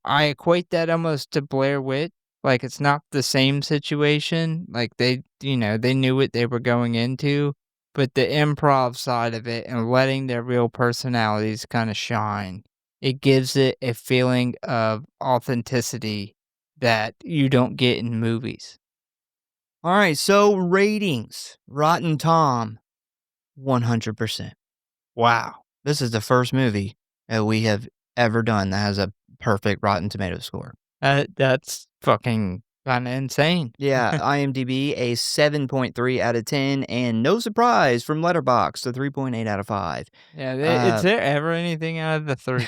equate that almost to Blair Witch. Like, it's not the same situation. Like, they knew what they were going into, but the improv side of it and letting their real personalities kind of shine, it gives it a feeling of authenticity that you don't get in movies. All right, so ratings. Rotten Tom, 100%. Wow. This is the first movie that we have ever done that has a perfect Rotten Tomato score. That's fucking kind of insane. Yeah, IMDb, a 7.3 out of 10, and no surprise from Letterboxd, a 3.8 out of 5. Yeah, is there ever anything out of the threes?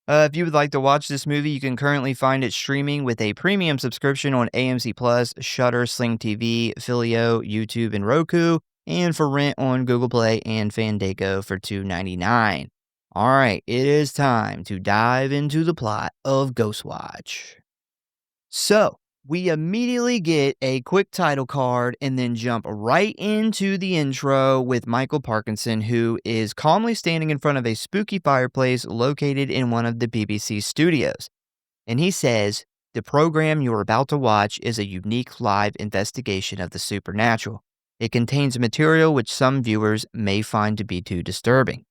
If you would like to watch this movie, you can currently find it streaming with a premium subscription on AMC Plus, Shudder, Sling TV, Filio, YouTube, and Roku, and for rent on Google Play and Fandango for $2.99. All right, it is time to dive into the plot of Ghostwatch. So, we immediately get a quick title card and then jump right into the intro with Michael Parkinson, who is calmly standing in front of a spooky fireplace located in one of the BBC studios. And he says, "The program you're about to watch is a unique live investigation of the supernatural. It contains material which some viewers may find to be too disturbing.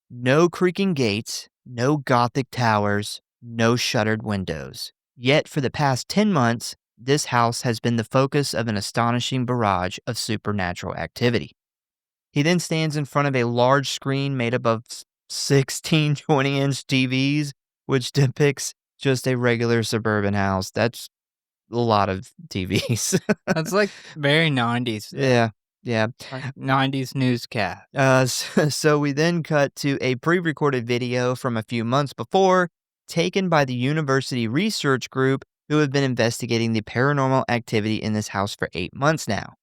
No creaking gates, no Gothic towers, no shuttered windows. Yet for the past 10 months, this house has been the focus of an astonishing barrage of supernatural activity." He then stands in front of a large screen made up of 16 20-inch TVs, which depicts just a regular suburban house. That's a lot of TVs. That's like very 90s. Yeah. Like 90s newscast. So we then cut to a pre-recorded video from a few months before, taken by the university research group who have been investigating the paranormal activity in this house for 8 months now.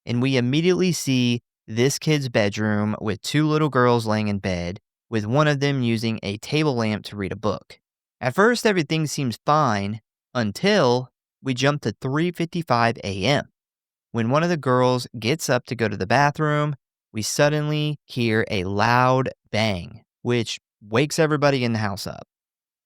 And we immediately see this kid's bedroom with two little girls laying in bed, with one of them using a table lamp to read a book. At first, everything seems fine until we jump to 3:55 a.m. When one of the girls gets up to go to the bathroom, we suddenly hear a loud bang, which wakes everybody in the house up.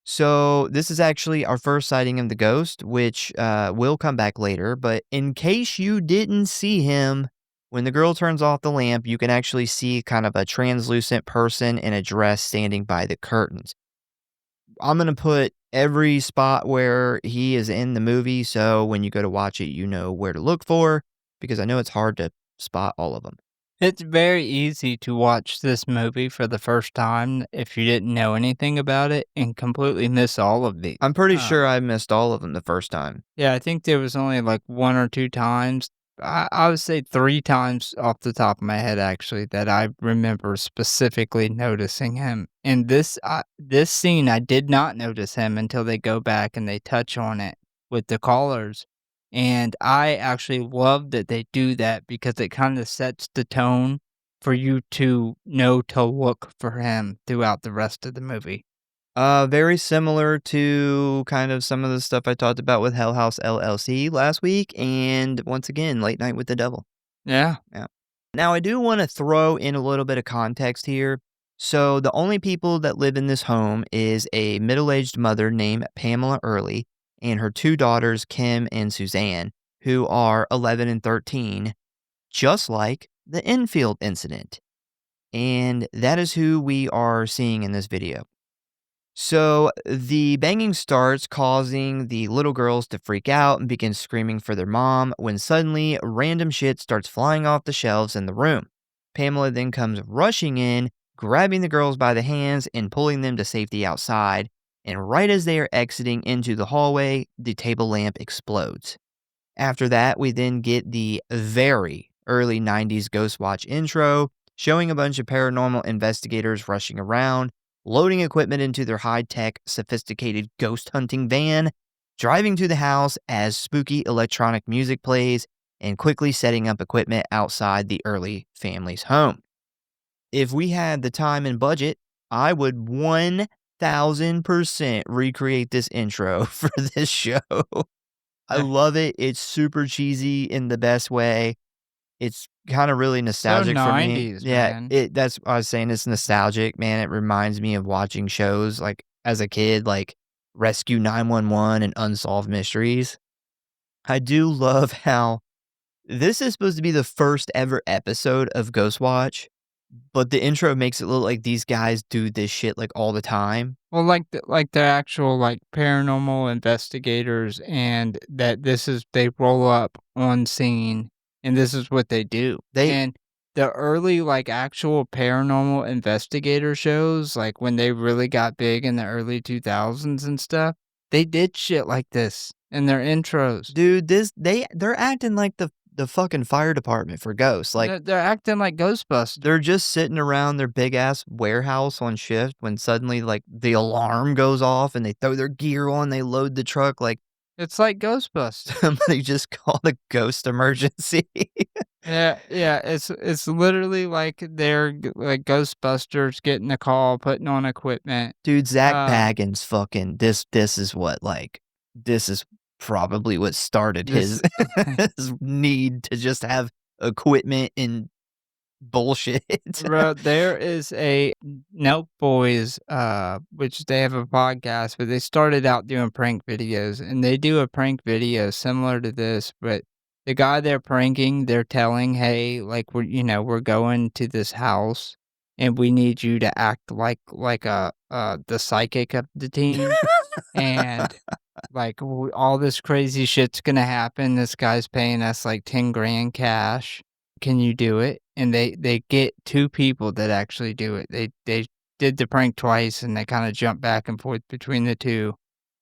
So this is actually our first sighting of the ghost, which will come back later. But in case you didn't see him, when the girl turns off the lamp, you can actually see kind of a translucent person in a dress standing by the curtains. I'm going to put every spot where he is in the movie, so when you go to watch it, you know where to look for, because I know it's hard to spot all of them. It's very easy to watch this movie for the first time if you didn't know anything about it and completely miss all of these. I'm pretty sure I missed all of them the first time. Yeah, I think there was only like 1 or 2 times. I would say 3 times off the top of my head, actually, that I remember specifically noticing him. And this scene, I did not notice him until they go back and they touch on it with the callers. And I actually love that they do that because it kind of sets the tone for you to know to look for him throughout the rest of the movie. Very similar to kind of some of the stuff I talked about with Hell House LLC last week, and once again, Late Night with the Devil. Yeah. Now, I do want to throw in a little bit of context here. So, the only people that live in this home is a middle-aged mother named Pamela Early and her 2 daughters, Kim and Suzanne, who are 11 and 13, just like the Enfield incident. And that is who we are seeing in this video. So the banging starts, causing the little girls to freak out and begin screaming for their mom, when suddenly random shit starts flying off the shelves in the room. Pamela then comes rushing in, grabbing the girls by the hands and pulling them to safety outside. And right as they are exiting into the hallway, the table lamp explodes. After that, we then get the very early 90s Ghostwatch intro, showing a bunch of paranormal investigators rushing around, loading equipment into their high-tech, sophisticated ghost hunting van, driving to the house as spooky electronic music plays, and quickly setting up equipment outside the Early family's home. If we had the time and budget, I would 1000% recreate this intro for this show. I love it. It's super cheesy in the best way. It's kind of really nostalgic for me. 90s, Yeah, man. that's what I was saying. It's nostalgic, man. It reminds me of watching shows like as a kid, like Rescue 911 and Unsolved Mysteries. I do love how this is supposed to be the first ever episode of Ghostwatch, but the intro makes it look like these guys do this shit like all the time. Well, like the actual, like, paranormal investigators, and that this is they roll up on scene, and this is what they do. They And the early, like, actual paranormal investigator shows, like, when they really got big in the early 2000s and stuff, they did shit like this in their intros. Dude, they're acting like the fucking fire department for ghosts. Like They're acting like Ghostbusters. they're just sitting around their big ass warehouse on shift when suddenly like the alarm goes off and they throw their gear on, they load the truck like It's like Ghostbusters. somebody just called a ghost emergency. Yeah, it's literally like they're like Ghostbusters getting a call, putting on equipment. Dude, Zach Uh, Baggins fucking this is what like this is probably what started this, his need to just have equipment and bullshit. bro, there is a Nope Boys, which they have a podcast, but they started out doing prank videos, and they do a prank video similar to this, but the guy they're pranking, they're telling, hey, like we're going to this house, and we need you to act like the psychic of the team. And like all this crazy shit's gonna happen. This guy's paying us like 10 grand cash. Can you do it? And they get two people that actually do it. They did the prank twice, and they kind of jump back and forth between the two.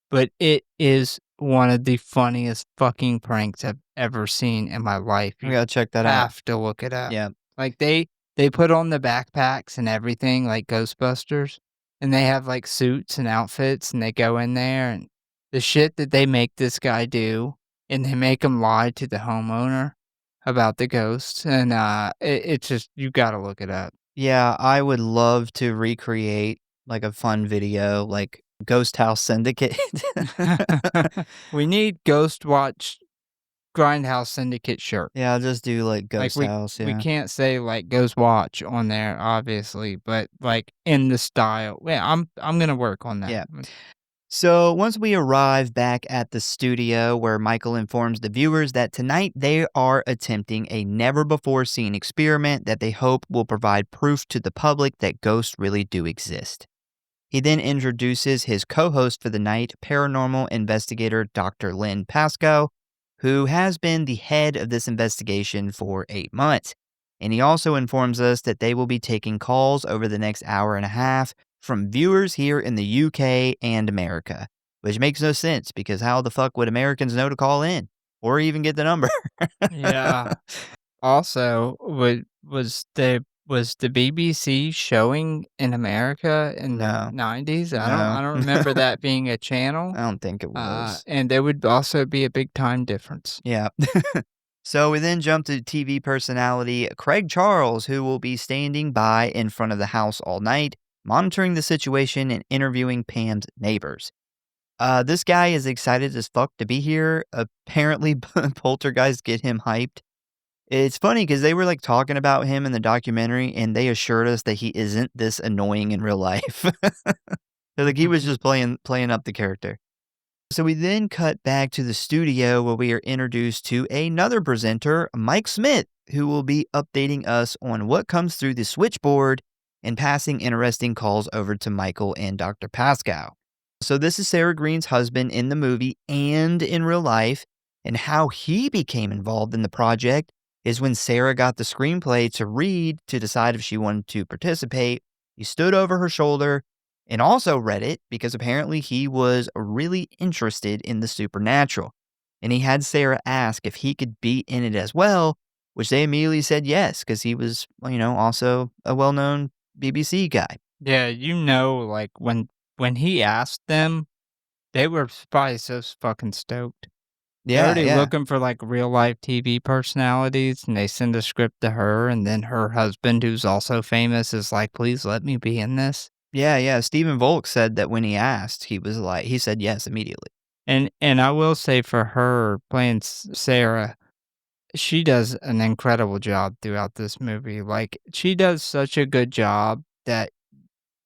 But it is one of the funniest fucking pranks I've ever seen in my life. I You gotta check that out. have to look it up. Yeah. Like they put on the backpacks and everything like Ghostbusters, and they have like suits and outfits, and they go in there, and the shit that they make this guy do, and they make him lie to the homeowner about the ghosts, and it's just you got to look it up. Yeah, I would love to recreate like a fun video like Ghost House Syndicate. We need Ghostwatch Grindhouse Syndicate shirt. Yeah, I'll just do like Like Ghost House, we yeah. can't say like Ghostwatch on there, obviously, but like in the style. Yeah, I'm gonna work on that. Yeah. So once we arrive back at the studio where Michael informs the viewers that tonight they are attempting a never-before-seen experiment that they hope will provide proof to the public that ghosts really do exist. He then introduces his co-host for the night, paranormal investigator Dr. Lynn Pascoe, who has been the head of this investigation for 8 months. And he also informs us that they will be taking calls over the next hour and a half from viewers here in the UK and America, which makes no sense because how the fuck would Americans know to call in or even get the number? Yeah. Also, was the BBC showing in America in the No. 90s? No. I don't remember that being a channel. I don't think it was. And there would also be a big time difference. Yeah. So we then jump to TV personality Craig Charles, who will be standing by in front of the house all night, monitoring the situation and interviewing Pam's neighbors. This guy is excited as fuck to be here. Apparently, poltergeists get him hyped. It's funny because they were like talking about him in the documentary, and they assured us that he isn't this annoying in real life. So like he was just playing up the character. So we then cut back to the studio where we are introduced to another presenter, Mike Smith, who will be updating us on what comes through the switchboard and passing interesting calls over to Michael and Dr. Pascoe. So this is Sarah Green's husband in the movie and in real life, and how he became involved in the project is when Sarah got the screenplay to read to decide if she wanted to participate. He stood over her shoulder and also read it because apparently he was really interested in the supernatural. And he had Sarah ask if he could be in it as well, which they immediately said yes, because he was, also a well-known BBC guy. Yeah, like when he asked them, they were probably so fucking stoked. They're already looking for like real life TV personalities, and they send a script to her, and then her husband, who's also famous, is like, "Please let me be in this." Yeah. Stephen Volk said that when he asked, he said yes immediately. And I will say for her playing Sarah, She does an incredible job throughout this movie. Like, she does such a good job that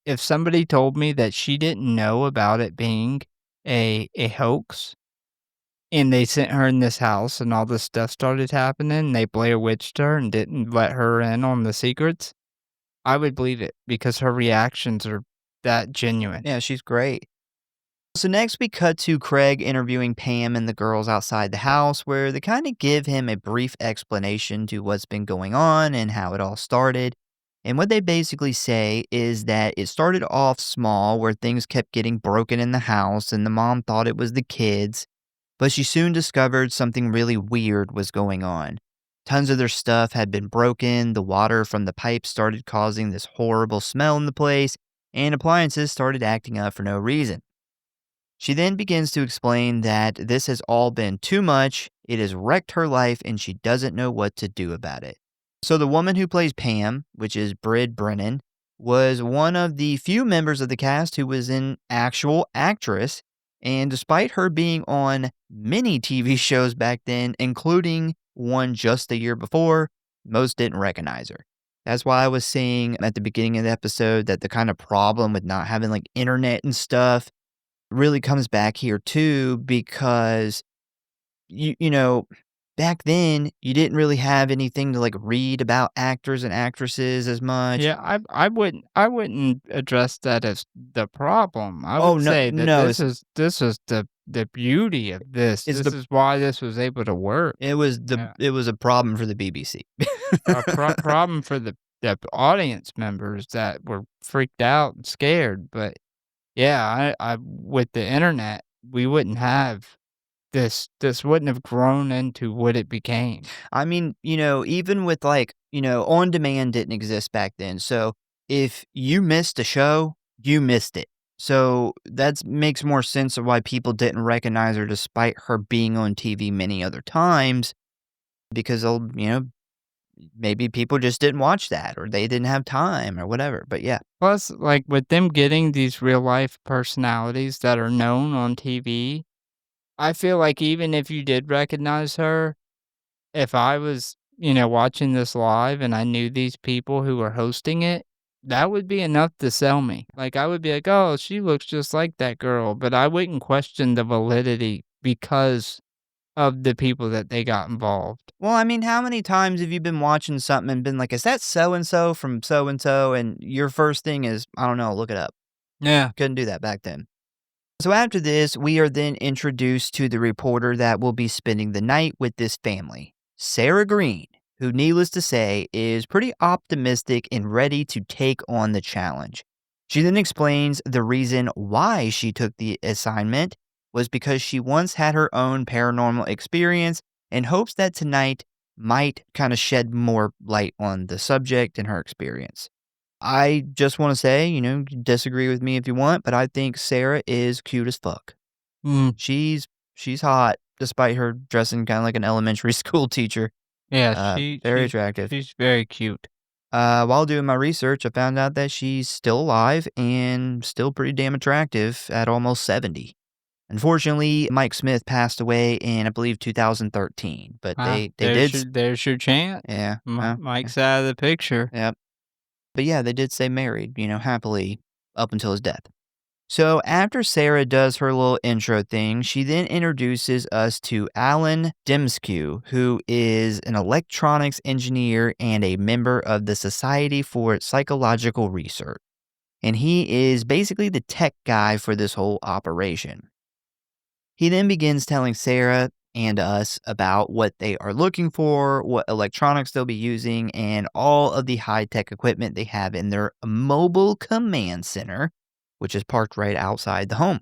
if somebody told me that she didn't know about it being a hoax, and they sent her in this house and all this stuff started happening, they Blair Witched her and didn't let her in on the secrets, I would believe it because her reactions are that genuine. Yeah, she's great. So next we cut to Craig interviewing Pam and the girls outside the house where they kind of give him a brief explanation to what's been going on and how it all started. And what they basically say is that it started off small where things kept getting broken in the house and the mom thought it was the kids, but she soon discovered something really weird was going on. Tons of their stuff had been broken, the water from the pipes started causing this horrible smell in the place, and appliances started acting up for no reason. She then begins to explain that this has all been too much, it has wrecked her life, and she doesn't know what to do about it. So the woman who plays Pam, which is Brid Brennan, was one of the few members of the cast who was an actual actress, and despite her being on many TV shows back then, including one just the year before, most didn't recognize her. That's why I was saying at the beginning of the episode that the kind of problem with not having like internet and stuff really comes back here too because you know back then you didn't really have anything to like read about actors and actresses as much. Yeah, I wouldn't address that as the problem. I Oh would no, say that no, this is the beauty of this. it's This the is why this was able to work. Yeah. it was a problem for the BBC. A problem for the audience members that were freaked out and scared, but yeah, I with the internet, we wouldn't have this wouldn't have grown into what it became. I mean, even with like, on demand didn't exist back then. So if you missed a show, you missed it. So that makes more sense of why people didn't recognize her despite her being on TV many other times because, maybe people just didn't watch that or they didn't have time or whatever. But yeah. Plus, like, with them getting these real life personalities that are known on TV, I feel like even if you did recognize her, if I was, watching this live and I knew these people who were hosting it, that would be enough to sell me. Like, I would be like, "Oh, she looks just like that girl," but I wouldn't question the validity because of the people that they got involved. Well, I mean, how many times have you been watching something and been like, is that so and so from so and so? And your first thing is, I don't know, look it up. Yeah. Couldn't do that back then. So after this, we are then introduced to the reporter that will be spending the night with this family, Sarah Green, who, needless to say, is pretty optimistic and ready to take on the challenge. She then explains the reason why she took the assignment was because she once had her own paranormal experience and hopes that tonight might kind of shed more light on the subject and her experience. I just want to say, you can disagree with me if you want, but I think Sarah is cute as fuck. Mm, She's hot despite her dressing kind of like an elementary school teacher. yeah, Very attractive. she's very cute. While doing my research, I found out that she's still alive and still pretty damn attractive at almost 70. Unfortunately, Mike Smith passed away in, I believe, 2013, but they did. There's your chance. Yeah. Mike's out of the picture. Yep. But yeah, they did stay married, happily up until his death. So after Sarah does her little intro thing, she then introduces us to Alan Demskew, who is an electronics engineer and a member of the Society for Psychological Research. And he is basically the tech guy for this whole operation. He then begins telling Sarah and us about what they are looking for, what electronics they'll be using, and all of the high-tech equipment they have in their mobile command center, which is parked right outside the home.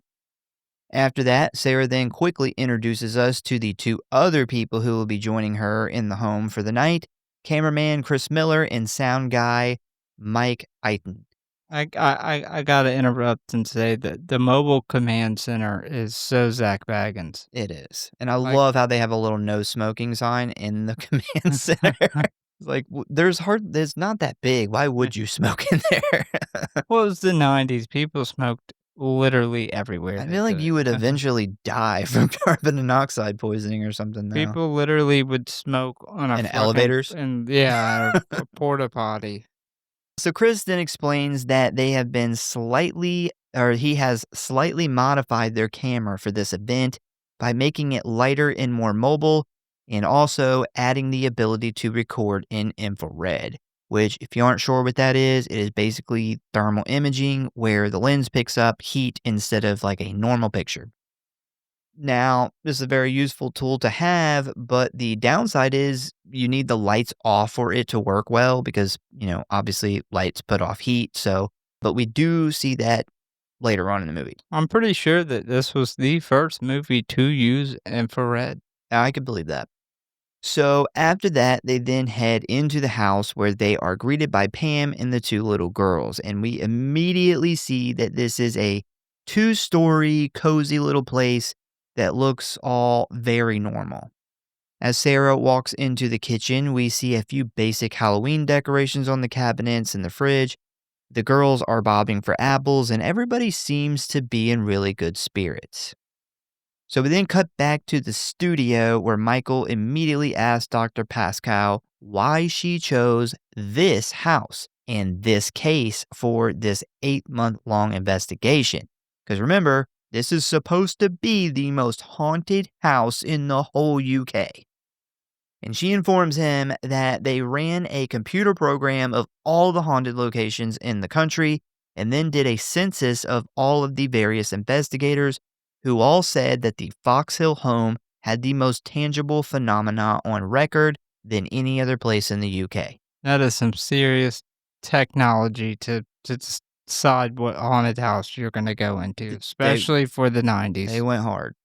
After that, Sarah then quickly introduces us to the two other people who will be joining her in the home for the night, cameraman Chris Miller and sound guy Mike Eiton. I gotta interrupt and say that the mobile command center is so Zach Baggins. It is. And I Like- love how they have a little no smoking sign in the command center. It's like, it's not that big. Why would you smoke in there? Well, it was the 90s. People smoked literally everywhere. I they feel like could. you would eventually die from carbon monoxide poisoning or something, though. People literally would smoke on a In fucking elevators? a porta potty. So Chris then explains that they have been he has slightly modified their camera for this event by making it lighter and more mobile, and also adding the ability to record in infrared, which, if you aren't sure what that is, it is basically thermal imaging where the lens picks up heat instead of like a normal picture. Now, this is a very useful tool to have, but the downside is you need the lights off for it to work well because, obviously lights put off heat. But we do see that later on in the movie. I'm pretty sure that this was the first movie to use infrared. I could believe that. So after that, they then head into the house where they are greeted by Pam and the two little girls. And we immediately see that this is a 2-story, cozy little place that looks all very normal. As Sarah walks into the kitchen, we see a few basic Halloween decorations on the cabinets and the fridge. The girls are bobbing for apples, and everybody seems to be in really good spirits. So we then cut back to the studio where Michael immediately asks Dr. Pascal why she chose this house and this case for this 8-month-long investigation. Because remember, this is supposed to be the most haunted house in the whole UK. And she informs him that they ran a computer program of all the haunted locations in the country and then did a census of all of the various investigators who all said that the Fox Hill home had the most tangible phenomena on record than any other place in the UK. That is some serious technology to decide what haunted house you're going to go into, especially for the 90s. They went hard.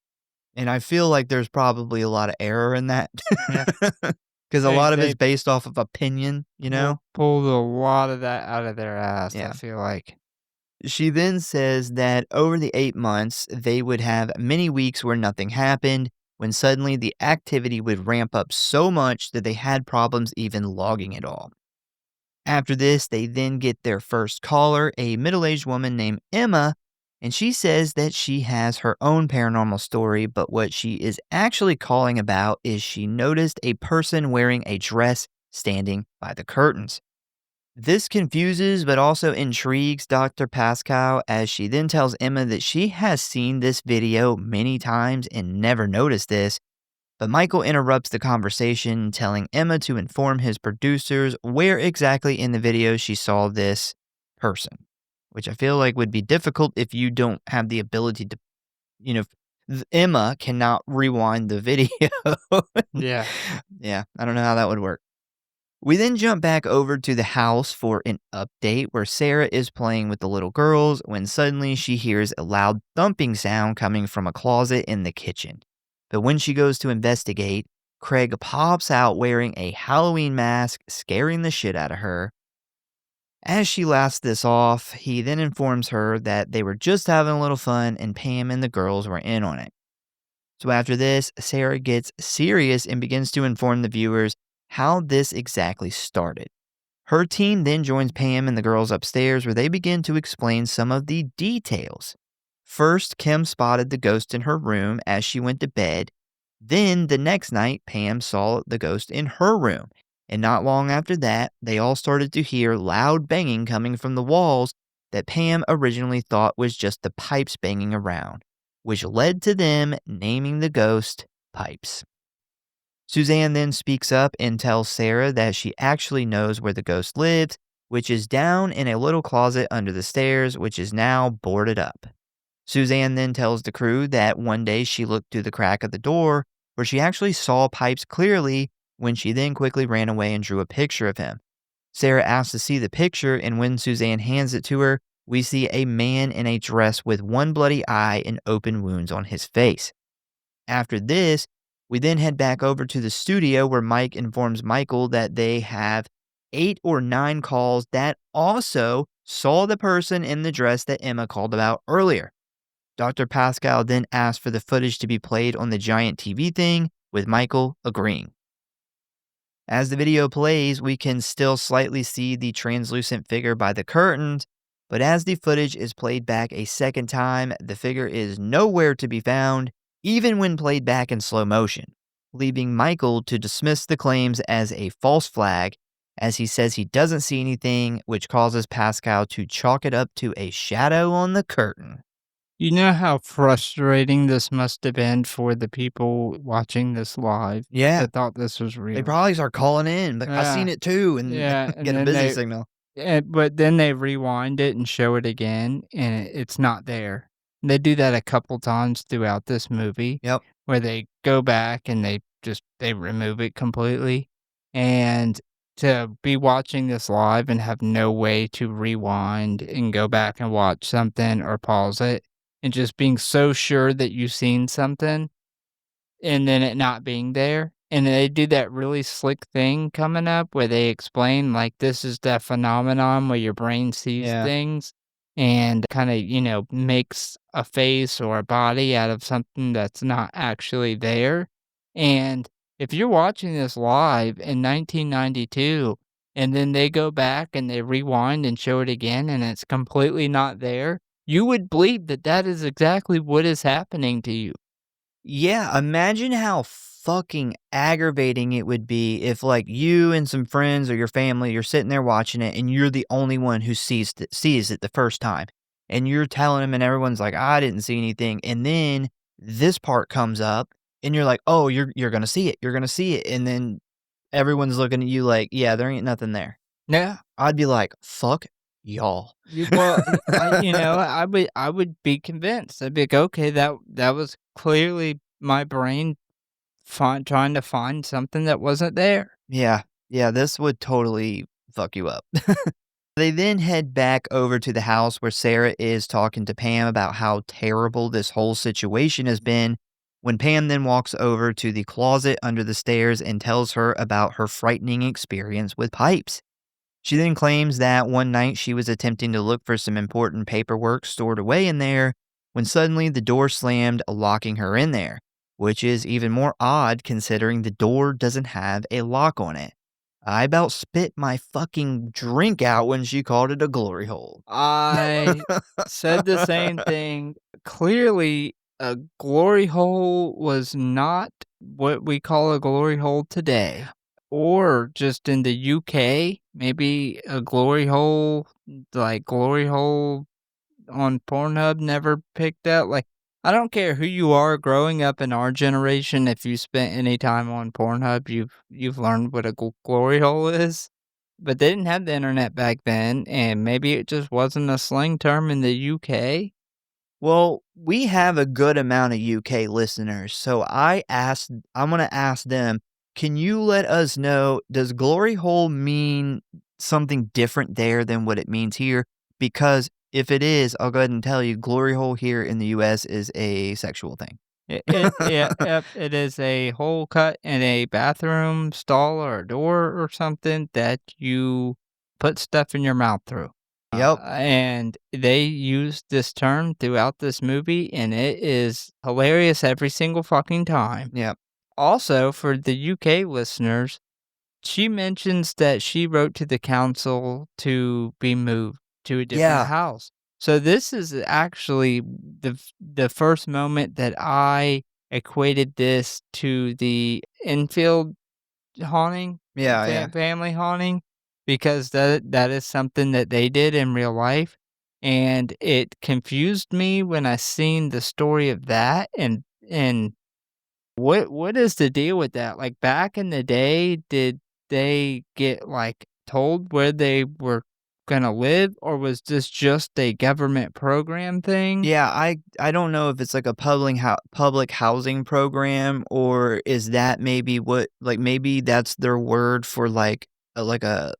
And I feel like there's probably a lot of error in that. Because a lot of it's based off of opinion, Pulled a lot of that out of their ass, I feel like. She then says that over the 8 months, they would have many weeks where nothing happened, when suddenly the activity would ramp up so much that they had problems even logging it all. After this, they then get their first caller, a middle-aged woman named Emma, and she says that she has her own paranormal story, but what she is actually calling about is she noticed a person wearing a dress standing by the curtains. This confuses but also intrigues Dr. Pascal as she then tells Emma that she has seen this video many times and never noticed this, but Michael interrupts the conversation, telling Emma to inform his producers where exactly in the video she saw this person, which I feel like would be difficult if you don't have the ability to, Emma cannot rewind the video. Yeah. Yeah, I don't know how that would work. We then jump back over to the house for an update where Sarah is playing with the little girls when suddenly she hears a loud thumping sound coming from a closet in the kitchen. But when she goes to investigate, Craig pops out wearing a Halloween mask, scaring the shit out of her. As she laughs this off, he then informs her that they were just having a little fun and Pam and the girls were in on it. So after this, Sarah gets serious and begins to inform the viewers how this exactly started. Her team then joins Pam and the girls upstairs where they begin to explain some of the details. First, Kim spotted the ghost in her room as she went to bed. Then, the next night, Pam saw the ghost in her room. And not long after that, they all started to hear loud banging coming from the walls that Pam originally thought was just the pipes banging around, which led to them naming the ghost Pipes. Suzanne then speaks up and tells Sarah that she actually knows where the ghost lives, which is down in a little closet under the stairs, which is now boarded up. Suzanne then tells the crew that one day she looked through the crack of the door where she actually saw Pipes clearly when she then quickly ran away and drew a picture of him. Sarah asks to see the picture, and when Suzanne hands it to her, we see a man in a dress with one bloody eye and open wounds on his face. After this, we then head back over to the studio where Mike informs Michael that they have 8 or 9 calls that also saw the person in the dress that Emma called about earlier. Dr. Pascal then asked for the footage to be played on the giant TV thing, with Michael agreeing. As the video plays, we can still slightly see the translucent figure by the curtains, But as the footage is played back a second time, the figure is nowhere to be found, even when played back in slow motion, leaving Michael to dismiss the claims as a false flag, as he says he doesn't see anything, which causes Pascal to chalk it up to a shadow on the curtain. You know how frustrating this must have been for the people watching this live Yeah. that thought this was real? They probably start calling in, like, I seen Yeah. it too, and Yeah, and get a then busy they signal. but then they rewind it and show it again, and it's not there. They do that a couple times throughout this movie Yep. where they go back and they remove it completely, and to be watching this live and have no way to rewind and go back and watch something or pause it, and just being so sure that you've seen something and then it not being there. And they do that really slick thing coming up where they explain, like, this is that phenomenon where your brain sees Yeah. things and kinda, makes a face or a body out of something that's not actually there. And if you're watching this live in 1992 and then they go back and they rewind and show it again and it's completely not there, you would believe that that is exactly what is happening to you. Yeah, imagine how fucking aggravating it would be if, like, you and some friends or your family, you're sitting there watching it, and you're the only one who sees it the first time, and you're telling them, and everyone's like, "I didn't see anything," and then this part comes up, and you're like, "Oh, you're gonna see it, you're gonna see it," and then everyone's looking at you like, "Yeah, there ain't nothing there." Yeah. I'd be like, "Fuck y'all." Well, I would be convinced. I'd be like, "Okay, that was clearly my brain trying to find something that wasn't there." Yeah, yeah, this would totally fuck you up. They then head back over to the house where Sarah is talking to Pam about how terrible this whole situation has been, when Pam then walks over to the closet under the stairs and tells her about her frightening experience with pipes. She then claims that one night she was attempting to look for some important paperwork stored away in there when suddenly the door slammed, locking her in there, which is even more odd considering the door doesn't have a lock on it. I about spit my fucking drink out when she called it a glory hole. I said the same thing. Clearly, a glory hole was not what we call a glory hole today. Or just in the UK, maybe a glory hole, like glory hole on Pornhub never picked up. Like, I don't care who you are growing up in our generation, if you spent any time on Pornhub, you've learned what a glory hole is. But they didn't have the internet back then, and maybe it just wasn't a slang term in the UK. Well, we have a good amount of UK listeners, so I'm going to ask them, can you let us know, does glory hole mean something different there than what it means here? Because if it is, I'll go ahead and tell you, glory hole here in the US is a sexual thing. Yep, it is a hole cut in a bathroom stall or a door or something that you put stuff in your mouth through. Yep. And they use this term throughout this movie, and it is hilarious every single fucking time. Yep. Also, for the UK listeners, she mentions that she wrote to the council to be moved to a different house. So this is actually the first moment that I equated this to the Enfield haunting, family haunting, because that is something that they did in real life, and it confused me when I seen the story of that, and what is the deal with that? Like, back in the day, did they get, like, told where they were gonna live, or was this just a government program thing? Yeah, I don't know if it's like a public housing program, or is that maybe what, like, maybe that's their word for like a,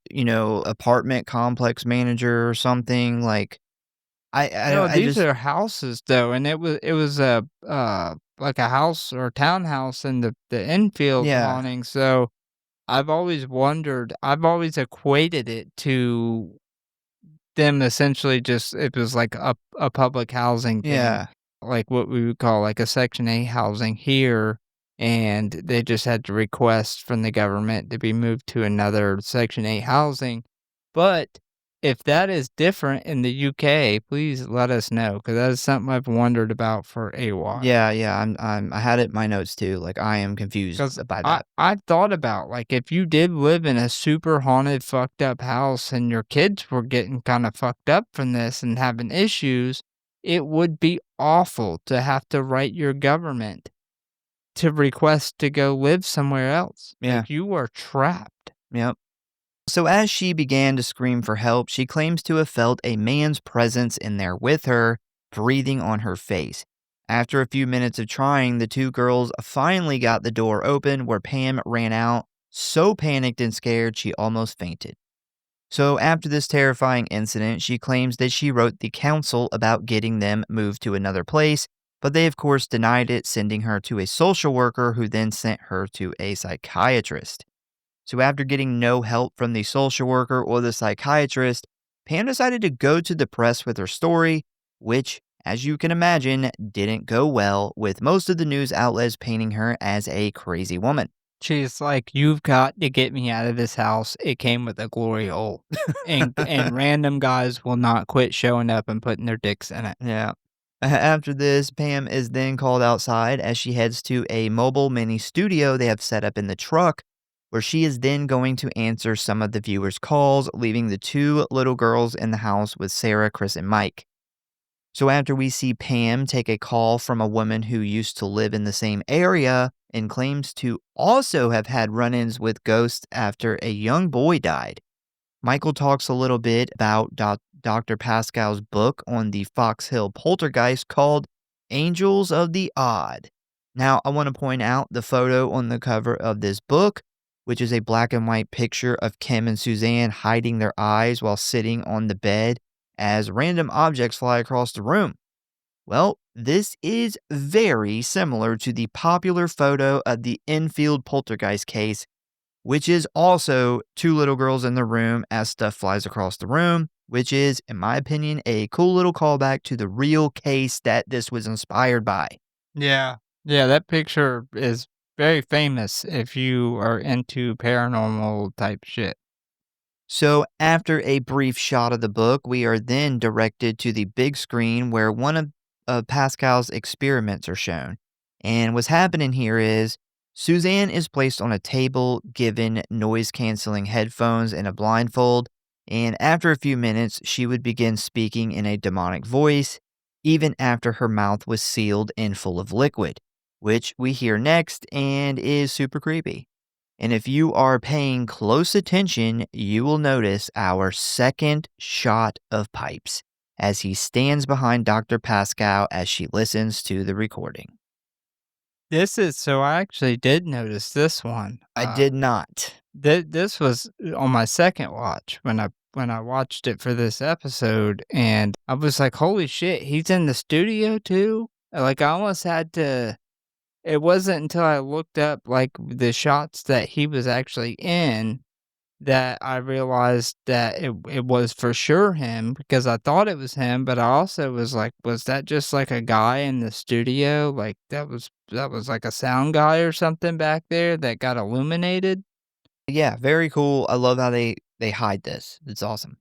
apartment complex manager or something. Like, No, I these just, are houses, though, and it was like a house or a townhouse in the Enfield yeah. haunting, so I've always equated it to them essentially just it was like a public housing thing, Yeah. like what we would call like a Section 8 housing here, and they just had to request from the government to be moved to another Section 8 housing. But if that is different in the UK, please let us know, because that is something I've wondered about for a while. Yeah, I had it in my notes too. Like, I am confused 'Cause by I that. I thought about, like, if you did live in a super haunted, fucked up house and your kids were getting kinda fucked up from this and having issues, it would be awful to have to write your government to request to go live somewhere else. Yeah. Like, you are trapped. Yep. So as she began to scream for help, she claims to have felt a man's presence in there with her, breathing on her face. After a few minutes of trying, the two girls finally got the door open where Pam ran out, so panicked and scared she almost fainted. So after this terrifying incident, she claims that she wrote the council about getting them moved to another place, but they of course denied it, sending her to a social worker who then sent her to a psychiatrist. So after getting no help from the social worker or the psychiatrist, Pam decided to go to the press with her story, which, as you can imagine, didn't go well, with most of the news outlets painting her as a crazy woman. She's like, "You've got to get me out of this house. It came with a glory hole." And random guys will not quit showing up and putting their dicks in it. Yeah. After this, Pam is then called outside as she heads to a mobile mini studio they have set up in the truck, where she is then going to answer some of the viewers' calls, leaving the two little girls in the house with Sarah, Chris, and Mike. So after we see Pam take a call from a woman who used to live in the same area and claims to also have had run-ins with ghosts after a young boy died, Michael talks a little bit about Dr. Pascal's book on the Fox Hill poltergeist called Angels of the Odd. Now, I want to point out the photo on the cover of this book, which is a black and white picture of Kim and Suzanne hiding their eyes while sitting on the bed as random objects fly across the room. Well, this is very similar to the popular photo of the Enfield poltergeist case, which is also two little girls in the room as stuff flies across the room, which is, in my opinion, a cool little callback to the real case that this was inspired by. Yeah. Yeah, that picture is very famous if you are into paranormal type shit. So, after a brief shot of the book, we are then directed to the big screen where one of Pascal's experiments are shown. And what's happening here is Suzanne is placed on a table, given noise canceling headphones and a blindfold. And after a few minutes, she would begin speaking in a demonic voice, even after her mouth was sealed and full of liquid, which we hear next and is super creepy. And if you are paying close attention, you will notice our second shot of Pipes as he stands behind Dr. Pascal as she listens to the recording. So I actually did notice this one. I did not. This was on my second watch when I watched it for this episode, and I was like, "Holy shit, he's in the studio too?" Like, I almost had to. It wasn't until I looked up, like, the shots that he was actually in that I realized that it was for sure him, because I thought it was him, but I also was like, "Was that just, like, a guy in the studio? Like, that was like a sound guy or something back there that got illuminated?" Yeah, very cool. I love how they hide this. It's awesome.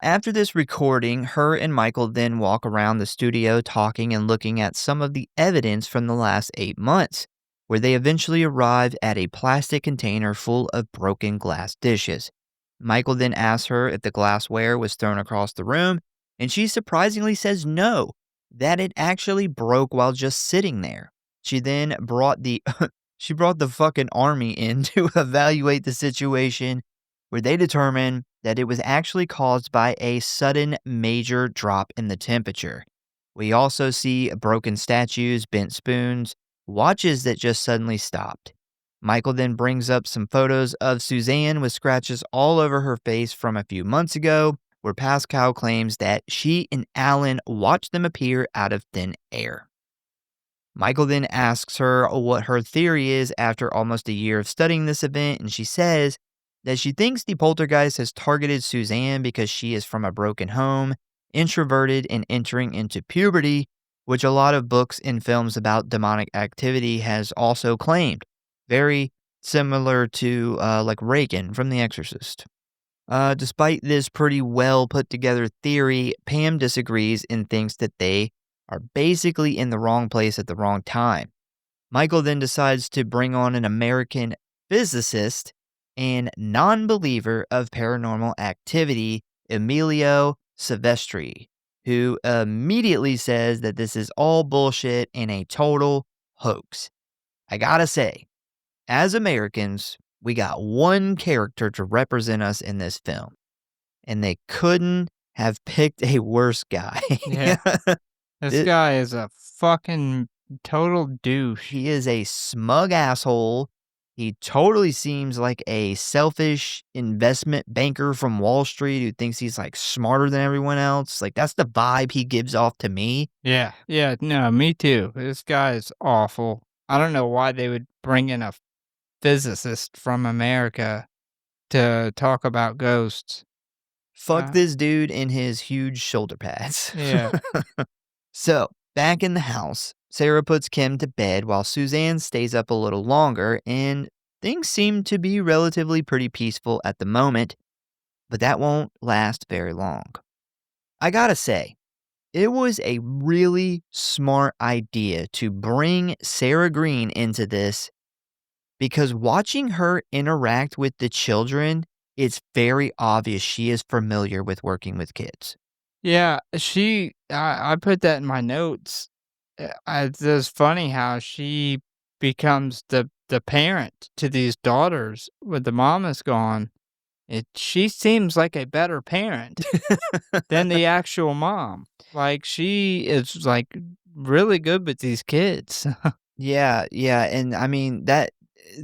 After this recording, her and Michael then walk around the studio talking and looking at some of the evidence from the last 8 months, where they eventually arrive at a plastic container full of broken glass dishes. Michael then asks her if the glassware was thrown across the room, and she surprisingly says no, that it actually broke while just sitting there. She then brought the she brought the fucking army in to evaluate the situation, where they determined that it was actually caused by a sudden major drop in the temperature. We also see broken statues, bent spoons, watches that just suddenly stopped. Michael then brings up some photos of Suzanne with scratches all over her face from a few months ago, where Pascal claims that she and Alan watched them appear out of thin air. Michael then asks her what her theory is after almost a year of studying this event, and she says that she thinks the poltergeist has targeted Suzanne because she is from a broken home, introverted, and entering into puberty, which a lot of books and films about demonic activity has also claimed. Very similar to like Reagan from The Exorcist. Despite this pretty well put together theory, Pam disagrees and thinks that they are basically in the wrong place at the wrong time. Michael then decides to bring on an American physicist and non believer of paranormal activity, Emilio Silvestri, who immediately says that this is all bullshit and a total hoax. I gotta say, as Americans, we got one character to represent us in this film, and they couldn't have picked a worse guy. Yeah. This guy is a fucking total douche. He is a smug asshole. He totally seems like a selfish investment banker from Wall Street who thinks he's like smarter than everyone else. Like, that's the vibe he gives off to me. Yeah. Yeah, no, me too. This guy is awful. I don't know why they would bring in a physicist from America to talk about ghosts. Fuck this dude in his huge shoulder pads. Yeah. So, back in the house, Sarah puts Kim to bed while Suzanne stays up a little longer, and things seem to be relatively pretty peaceful at the moment, but that won't last very long. I gotta say, it was a really smart idea to bring Sarah Green into this, because watching her interact with the children, it's very obvious she is familiar with working with kids. Yeah, I put that in my notes. It's funny how she becomes the parent to these daughters when the mom is gone. She seems like a better parent than the actual mom. Like, she is, like, really good with these kids. Yeah, and I mean, that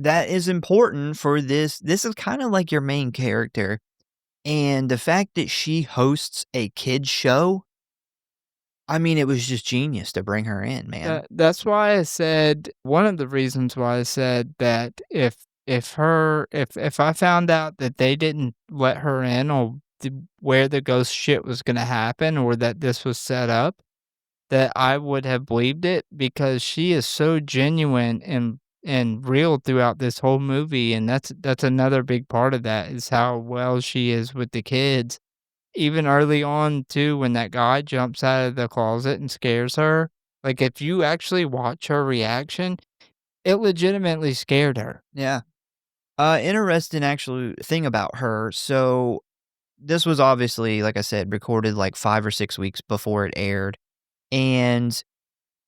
is important for this. This is kind of like your main character. And the fact that she hosts a kid's show, I mean, it was just genius to bring her in, man. That's why I said, one of the reasons why I said that if I found out that they didn't let her in, or where the ghost shit was gonna happen, or that this was set up, that I would have believed it, because she is so genuine and real throughout this whole movie, and that's another big part of that, is how well she is with the kids. Even early on too, when that guy jumps out of the closet and scares her, like, if you actually watch her reaction, it legitimately scared her. Yeah. Interesting actual thing about her. So this was obviously, like I said, recorded like 5 or 6 weeks before it aired. And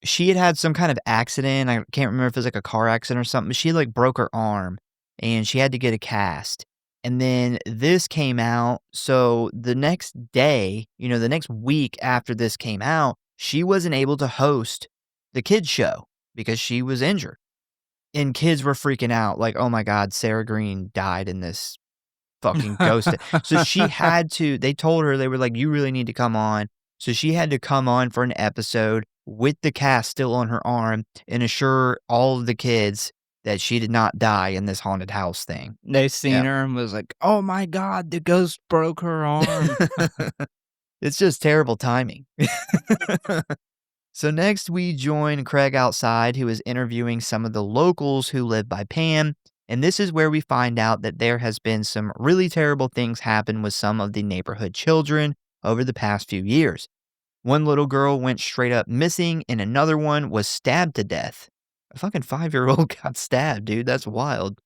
she had some kind of accident. I can't remember if it was like a car accident or something. But she like broke her arm and she had to get a cast. And then this came out. So the next day, the next week after this came out, she wasn't able to host the kids show because she was injured. And kids were freaking out like, oh my God, Sarah Green died in this fucking ghost. So she had to, they told her, they were like, you really need to come on. So she had to come on for an episode with the cast still on her arm and assure all of the kids that she did not die in this haunted house thing. They seen her and was like, oh my God, the ghost broke her arm. It's just terrible timing. So next we join Craig outside, who is interviewing some of the locals who live by Pam. And this is where we find out that there has been some really terrible things happen with some of the neighborhood children over the past few years. One little girl went straight up missing, and another one was stabbed to death. A fucking 5-year-old got stabbed, dude. That's wild.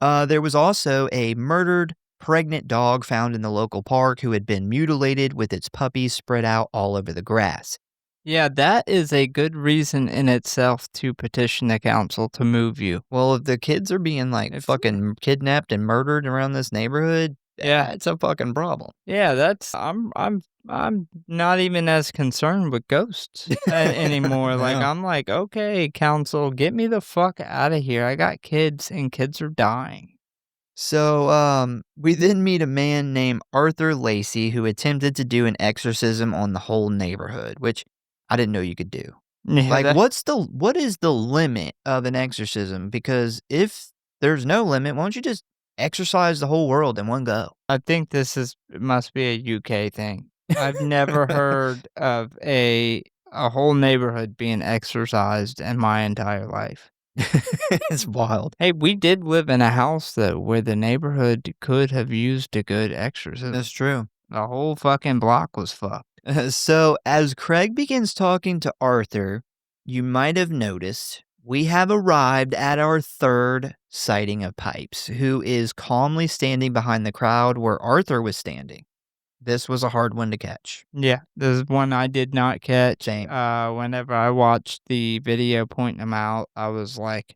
There was also a murdered, pregnant dog found in the local park who had been mutilated with its puppies spread out all over the grass. Yeah, that is a good reason in itself to petition the council to move you. Well, if the kids are being fucking kidnapped and murdered around this neighborhood, yeah, it's a fucking problem. Yeah, I'm not even as concerned with ghosts anymore. Like, I'm like, okay, council, get me the fuck out of here. I got kids and kids are dying. So, we then meet a man named Arthur Lacey who attempted to do an exorcism on the whole neighborhood, which I didn't know you could do. Yeah, Like, what is the limit of an exorcism? Because if there's no limit, why don't you just exorcise the whole world in one go? I think it must be a UK thing. I've never heard of a whole neighborhood being exorcised in my entire life. It's wild. Hey, we did live in a house, though, where the neighborhood could have used a good exorcism. That's true. The whole fucking block was fucked. So, as Craig begins talking to Arthur, you might have noticed we have arrived at our third sighting of Pipes, who is calmly standing behind the crowd where Arthur was standing. This was a hard one to catch. Yeah, there's one I did not catch. Same. Whenever I watched the video pointing him out, I was like,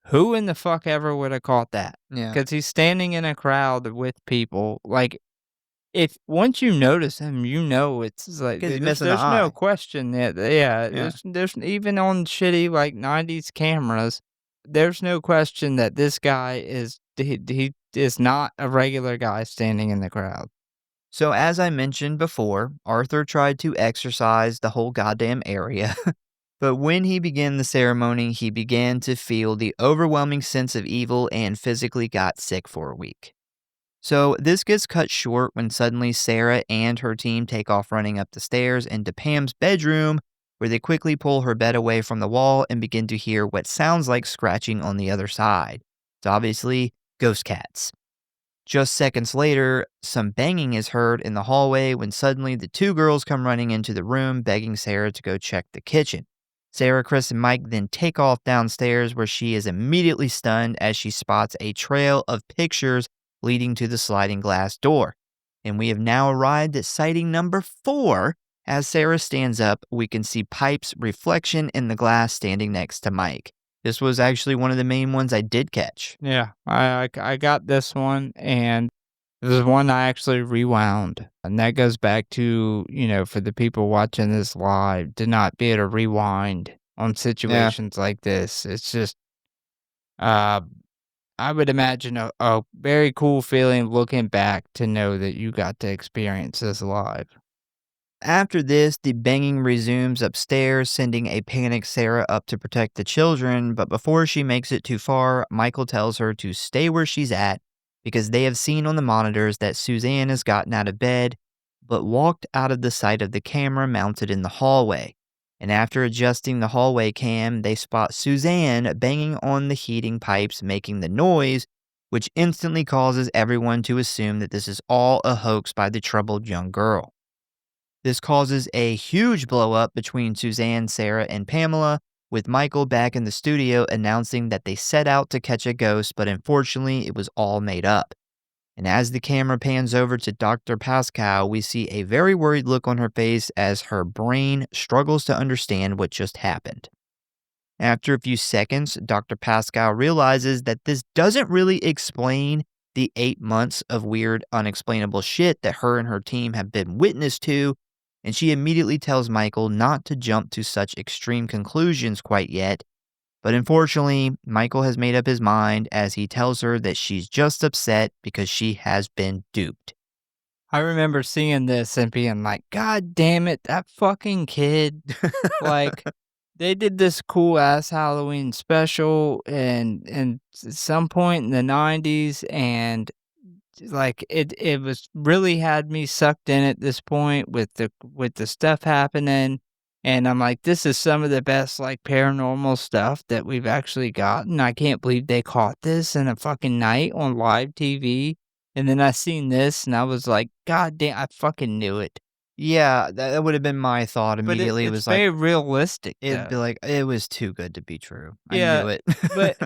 who in the fuck ever would have caught that? Yeah. Because he's standing in a crowd with people. Like, if once you notice him, you know it's like 'Cause he's there's, missing an there's no eye. question that there's even on shitty like 90s cameras, there's no question that this guy he is not a regular guy standing in the crowd. So, as I mentioned before, Arthur tried to exorcise the whole goddamn area. But when he began the ceremony, he began to feel the overwhelming sense of evil and physically got sick for a week. So this gets cut short when suddenly Sarah and her team take off running up the stairs into Pam's bedroom, where they quickly pull her bed away from the wall and begin to hear what sounds like scratching on the other side. It's obviously ghost cats. Just seconds later, some banging is heard in the hallway when suddenly the two girls come running into the room begging Sarah to go check the kitchen. Sarah, Chris, and Mike then take off downstairs where she is immediately stunned as she spots a trail of pictures leading to the sliding glass door. And we have now arrived at sighting number 4. As Sarah stands up, we can see Pipe's reflection in the glass standing next to Mike. This was actually one of the main ones I did catch. Yeah, I got this one, and this is one I actually rewound. And that goes back to, for the people watching this live, to not be able to rewind on situations like this. It's just, I would imagine a very cool feeling looking back to know that you got to experience this live. After this, the banging resumes upstairs, sending a panicked Sarah up to protect the children, but before she makes it too far, Michael tells her to stay where she's at because they have seen on the monitors that Suzanne has gotten out of bed, but walked out of the sight of the camera mounted in the hallway. And after adjusting the hallway cam, they spot Suzanne banging on the heating pipes, making the noise, which instantly causes everyone to assume that this is all a hoax by the troubled young girl. This causes a huge blow-up between Suzanne, Sarah, and Pamela, with Michael back in the studio announcing that they set out to catch a ghost, but unfortunately it was all made up. And as the camera pans over to Dr. Pascal, we see a very worried look on her face as her brain struggles to understand what just happened. After a few seconds, Dr. Pascal realizes that this doesn't really explain the 8 months of weird, unexplainable shit that her and her team have been witness to, and she immediately tells Michael not to jump to such extreme conclusions quite yet. But unfortunately, Michael has made up his mind as he tells her that she's just upset because she has been duped. I remember seeing this and being like, God damn it, that fucking kid. Like, they did this cool ass Halloween special and at some point in the 90s, and like it was really had me sucked in at this point with the stuff happening, and I'm like, this is some of the best like paranormal stuff that we've actually gotten. I can't believe they caught this in a fucking night on live TV. And then I seen this and I was like, God damn, I fucking knew it. Yeah, that would have been my thought But immediately. it's was very like, realistic. it'd be Though. like, it was too good to be true. I Yeah, knew it.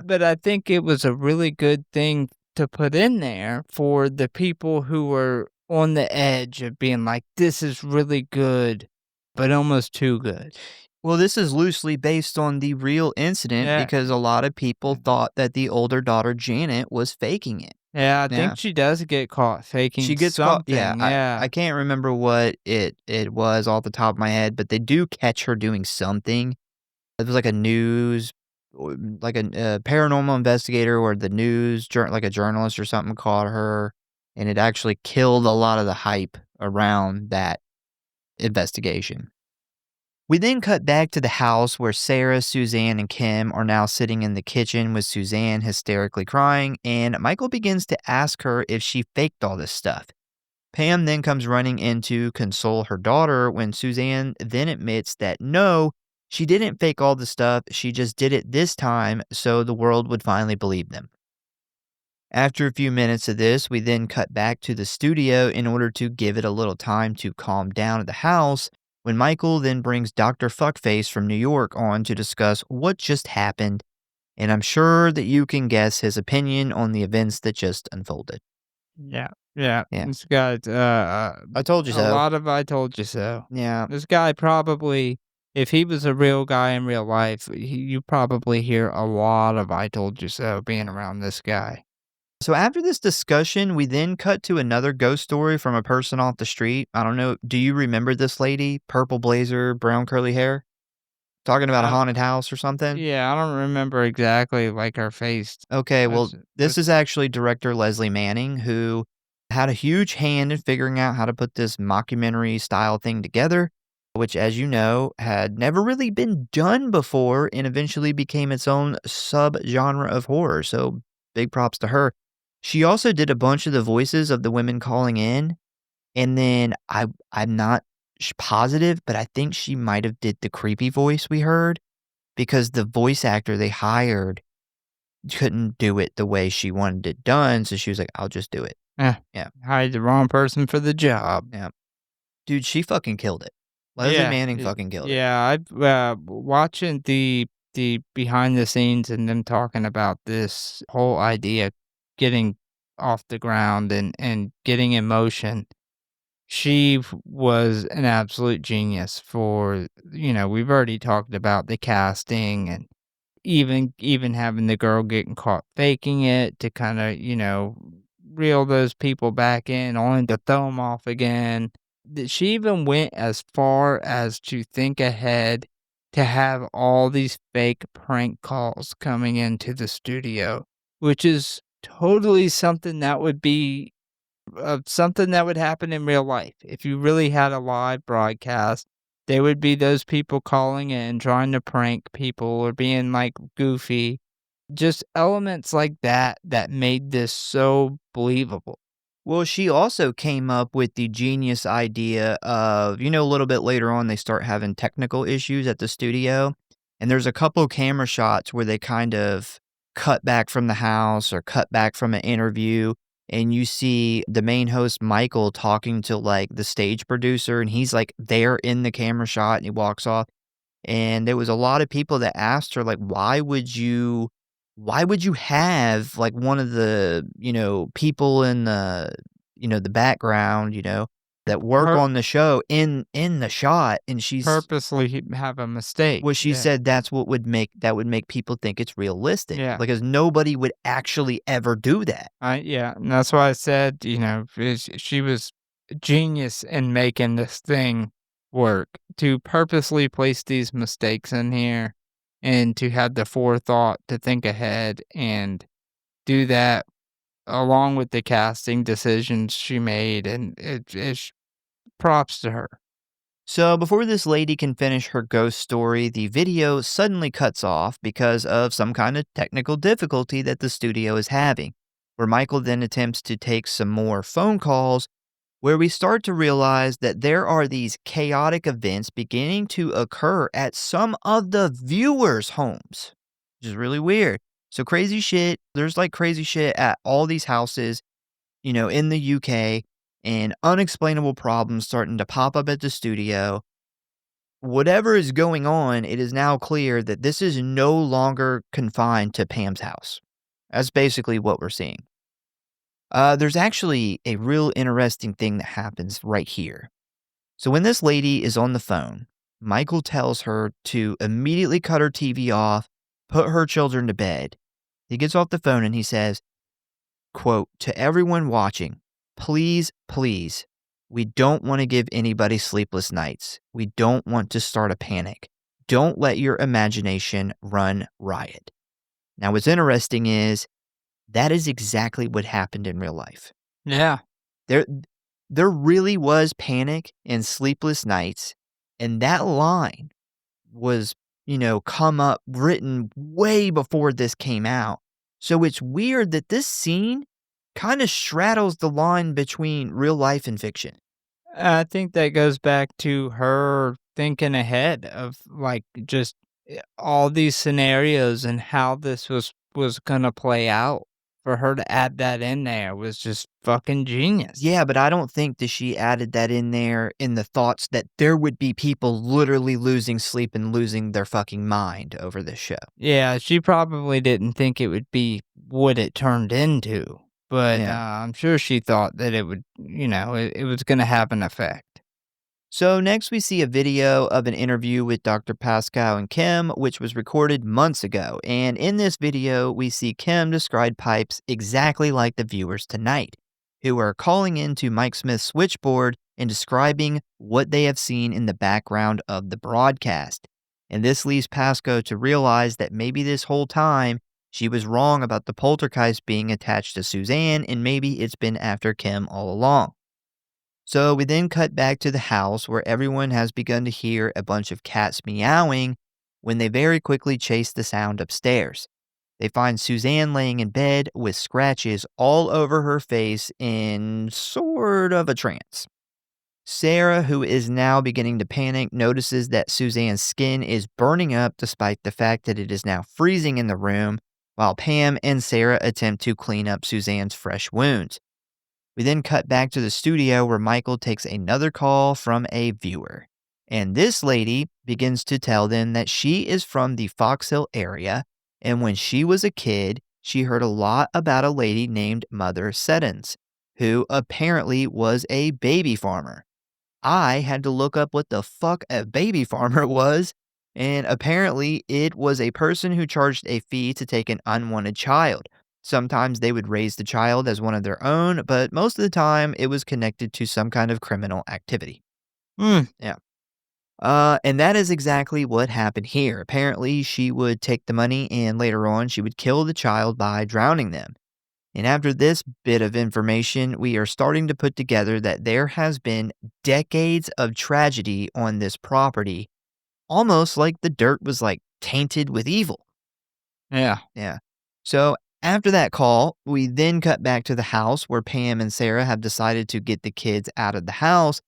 but I think it was a really good thing to put in there for the people who were on the edge of being like, this is really good, but almost too good. Well, this is loosely based on the real incident Yeah. because a lot of people thought that the older daughter, Janet, was faking it. Yeah, I think she does get caught faking She gets something. caught. Yeah, I can't remember what it was off the top of my head, but they do catch her doing something. It was like a news, like a paranormal investigator or the news, like a journalist or something caught her, and it actually killed a lot of the hype around that investigation. We then cut back to the house where Sarah, Suzanne, and Kim are now sitting in the kitchen with Suzanne hysterically crying, and Michael begins to ask her if she faked all this stuff. Pam then comes running in to console her daughter when Suzanne then admits that no, She didn't fake all the stuff, she just did it this time so the world would finally believe them. After a few minutes of this, we then cut back to the studio in order to give it a little time to calm down at the house, when Michael then brings Dr. Fuckface from New York on to discuss what just happened, and I'm sure that you can guess his opinion on the events that just unfolded. Yeah, yeah. Yeah. This guy's I told you a so. lot of I told you so. Yeah. This guy probably, if he was a real guy in real life, you probably hear a lot of I told you so being around this guy. So after this discussion, we then cut to another ghost story from a person off the street. I don't know. Do you remember this lady? Purple blazer, brown curly hair? Talking about a Uh, haunted house or something? Yeah, I don't remember exactly like her face. Okay, well, That's this is actually director Leslie Manning, who had a huge hand in figuring out how to put this mockumentary style thing together, which, as you know, had never really been done before and eventually became its own subgenre of horror. So big props to her. She also did a bunch of the voices of the women calling in, and then I'm not positive, but I think she might have did the creepy voice we heard, because the voice actor they hired couldn't do it the way she wanted it done, so she was like, "I'll just do it." eh, Yeah. hired the wrong person for the job. Yeah. Dude, she fucking killed it. Leslie Yeah, Manning fucking killed it. yeah. I've watching the behind the scenes and them talking about this whole idea getting off the ground and getting in motion. She was an absolute genius for, we've already talked about the casting and even having the girl getting caught faking it to kinda, reel those people back in only to throw them off again. She even went as far as to think ahead to have all these fake prank calls coming into the studio, which is totally something that would happen in real life. If you really had a live broadcast, there would be those people calling in, trying to prank people or being, like, goofy. Just elements like that that made this so believable. Well, she also came up with the genius idea of, a little bit later on, they start having technical issues at the studio, and there's a couple camera shots where they kind of cut back from the house or cut back from an interview, and you see the main host, Michael, talking to, like, the stage producer, and he's, like, there in the camera shot, and he walks off, and there was a lot of people that asked her, like, why would you have, like, one of the, people in the, the background, that work Pur on the show in the shot, and Purposely have a mistake. well, she Yeah. said that's what would make people think it's realistic, Yeah. because nobody would actually ever do that. Yeah, and that's why I said, she was a genius in making this thing work, to purposely place these mistakes in here and to have the forethought to think ahead and do that along with the casting decisions she made, and it's props to her. So before this lady can finish her ghost story, the video suddenly cuts off because of some kind of technical difficulty that the studio is having, where Michael then attempts to take some more phone calls, where we start to realize that there are these chaotic events beginning to occur at some of the viewers' homes, which is really weird. So crazy shit, there's like crazy shit at all these houses, in the UK, and unexplainable problems starting to pop up at the studio. Whatever is going on, it is now clear that this is no longer confined to Pam's house. That's basically what we're seeing. There's actually a real interesting thing that happens right here. So when this lady is on the phone, Michael tells her to immediately cut her TV off, put her children to bed. He gets off the phone and he says, quote, "To everyone watching, please, please, we don't want to give anybody sleepless nights. We don't want to start a panic. Don't let your imagination run riot." Now, what's interesting is that is exactly what happened in real life. Yeah. There really was panic and sleepless nights, and that line was, written way before this came out. So it's weird that this scene kind of straddles the line between real life and fiction. I think that goes back to her thinking ahead of, like, just, all these scenarios and how this was gonna play out. For her to add that in there was just fucking genius. Yeah, but I don't think that she added that in there in the thoughts that there would be people literally losing sleep and losing their fucking mind over this show. Yeah, she probably didn't think it would be what it turned into, but, Yeah. I'm sure she thought that it would, it was gonna have an effect. So next we see a video of an interview with Dr. Pascal and Kim, which was recorded months ago. And in this video, we see Kim describe pipes exactly like the viewers tonight, who are calling into Mike Smith's switchboard and describing what they have seen in the background of the broadcast. And this leaves Pascal to realize that maybe this whole time she was wrong about the poltergeist being attached to Suzanne, and maybe it's been after Kim all along. So we then cut back to the house where everyone has begun to hear a bunch of cats meowing when they very quickly chase the sound upstairs. They find Suzanne laying in bed with scratches all over her face in sort of a trance. Sarah, who is now beginning to panic, notices that Suzanne's skin is burning up despite the fact that it is now freezing in the room, while Pam and Sarah attempt to clean up Suzanne's fresh wounds. We then cut back to the studio where Michael takes another call from a viewer. And this lady begins to tell them that she is from the Fox Hill area, and when she was a kid, she heard a lot about a lady named Mother Seddons, who apparently was a baby farmer. I had to look up what the fuck a baby farmer was, and apparently it was a person who charged a fee to take an unwanted child. Sometimes they would raise the child as one of their own, but most of the time it was connected to some kind of criminal activity. Yeah. And that is exactly what happened here. Apparently, she would take the money and later on she would kill the child by drowning them. And after this bit of information, we are starting to put together that there has been decades of tragedy on this property, almost like the dirt was like tainted with evil. Yeah. Yeah. So after that call, we then cut back to the house where Pam and Sarah have decided to get the kids out of the house.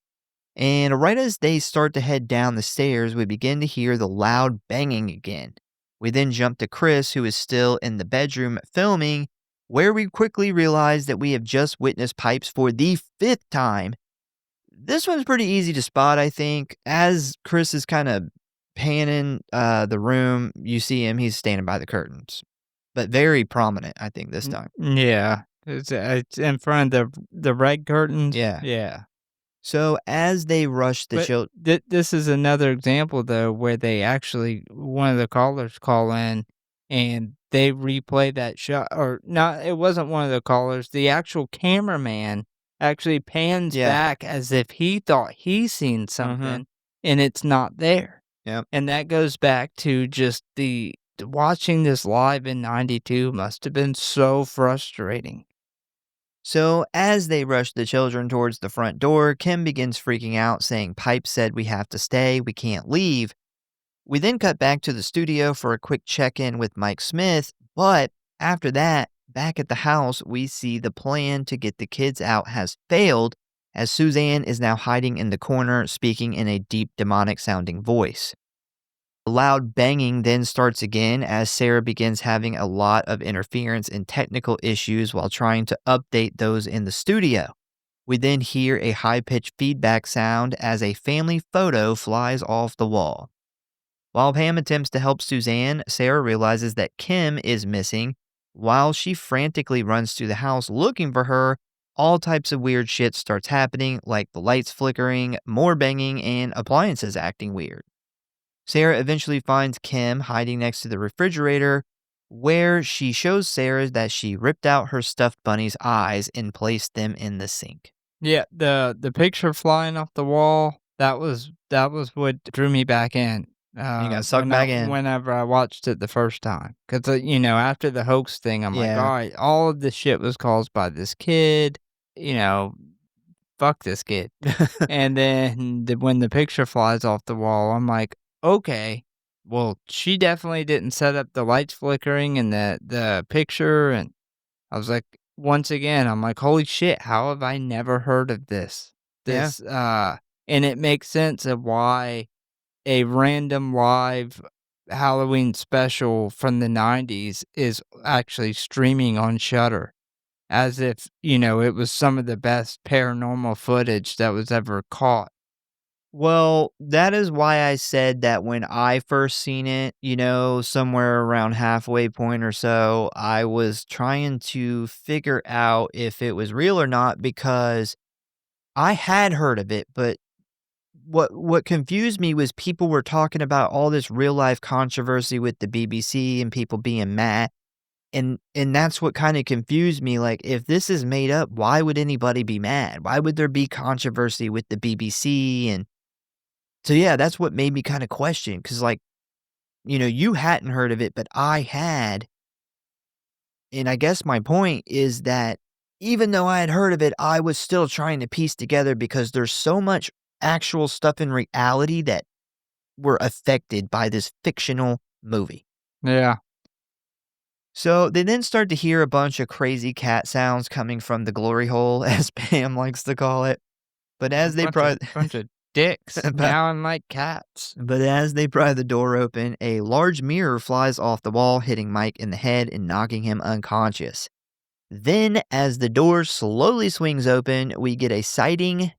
And right as they start to head down the stairs, we begin to hear the loud banging again. We then jump to Chris, who is still in the bedroom filming, where we quickly realize that we have just witnessed pipes for the 5th time. This one's pretty easy to spot, I think. As Chris is kind of panning the room, you see him, he's standing by the curtains. But very prominent, I think, this time. Yeah. It's in front of the red curtains. Yeah. Yeah. So as they rush the children. This is another example, though, where they actually, one of the callers call in and they replay that shot. Or not, it wasn't one of the callers. The actual cameraman actually pans back as if he thought he seen something and it's not there. Yep. And that goes back to just watching this live in 92 must have been so frustrating. So as they rush the children towards the front door, Kim begins freaking out, saying Pipe said we have to stay, we can't leave. We then cut back to the studio for a quick check-in with Mike Smith, but after that, back at the house, we see the plan to get the kids out has failed, as Suzanne is now hiding in the corner, speaking in a deep demonic-sounding voice. The loud banging then starts again as Sarah begins having a lot of interference and technical issues while trying to update those in the studio. We then hear a high-pitched feedback sound as a family photo flies off the wall. While Pam attempts to help Suzanne, Sarah realizes that Kim is missing. While she frantically runs through the house looking for her, all types of weird shit starts happening, like the lights flickering, more banging, and appliances acting weird. Sarah eventually finds Kim hiding next to the refrigerator, where she shows Sarah that she ripped out her stuffed bunny's eyes and placed them in the sink. Yeah, the picture flying off the wall, that was what drew me back in. You got sucked back in. Whenever I watched it the first time. Because, after the hoax thing, I'm like, all right, all of this shit was caused by this kid, fuck this kid. And then when the picture flies off the wall, I'm like, okay, well, she definitely didn't set up the lights flickering and the picture. And I was like, once again, I'm like, holy shit, how have I never heard of this? And it makes sense of why a random live Halloween special from the 90s is actually streaming on Shudder, as if, it was some of the best paranormal footage that was ever caught. Well, that is why I said that when I first seen it, somewhere around halfway point or so, I was trying to figure out if it was real or not because I had heard of it, but what confused me was people were talking about all this real life controversy with the BBC and people being mad. And that's what kind of confused me. Like, if this is made up, why would anybody be mad? Why would there be controversy with the BBC? And so, yeah, that's what made me kind of question. Cause, like, you hadn't heard of it, but I had. And I guess my point is that even though I had heard of it, I was still trying to piece together because there's so much actual stuff in reality that were affected by this fictional movie. Yeah. So they then start to hear a bunch of crazy cat sounds coming from the glory hole, as Pam likes to call it. But as they bunch of dicks meowing like cats. But as they pry the door open, a large mirror flies off the wall, hitting Mike in the head and knocking him unconscious. Then, as the door slowly swings open, we get a sighting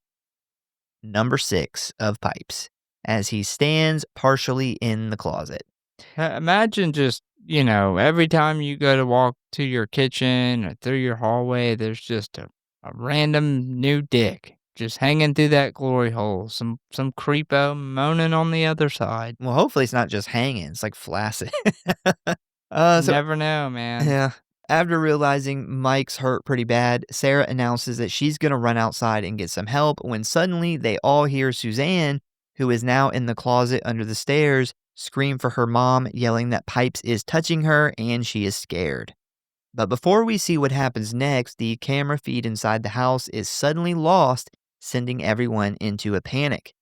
number 6 of Pipes as he stands partially in the closet. Imagine just, every time you go to walk to your kitchen or through your hallway, there's just a random new dick just hanging through that glory hole. Some creepo moaning on the other side. Well, hopefully it's not just hanging. It's like flaccid. So, never know, man. Yeah. After realizing Mike's hurt pretty bad, Sarah announces that she's going to run outside and get some help when suddenly they all hear Suzanne, who is now in the closet under the stairs, scream for her mom, yelling that Pipes is touching her and she is scared. But before we see what happens next, the camera feed inside the house is suddenly lost, sending everyone into a panic.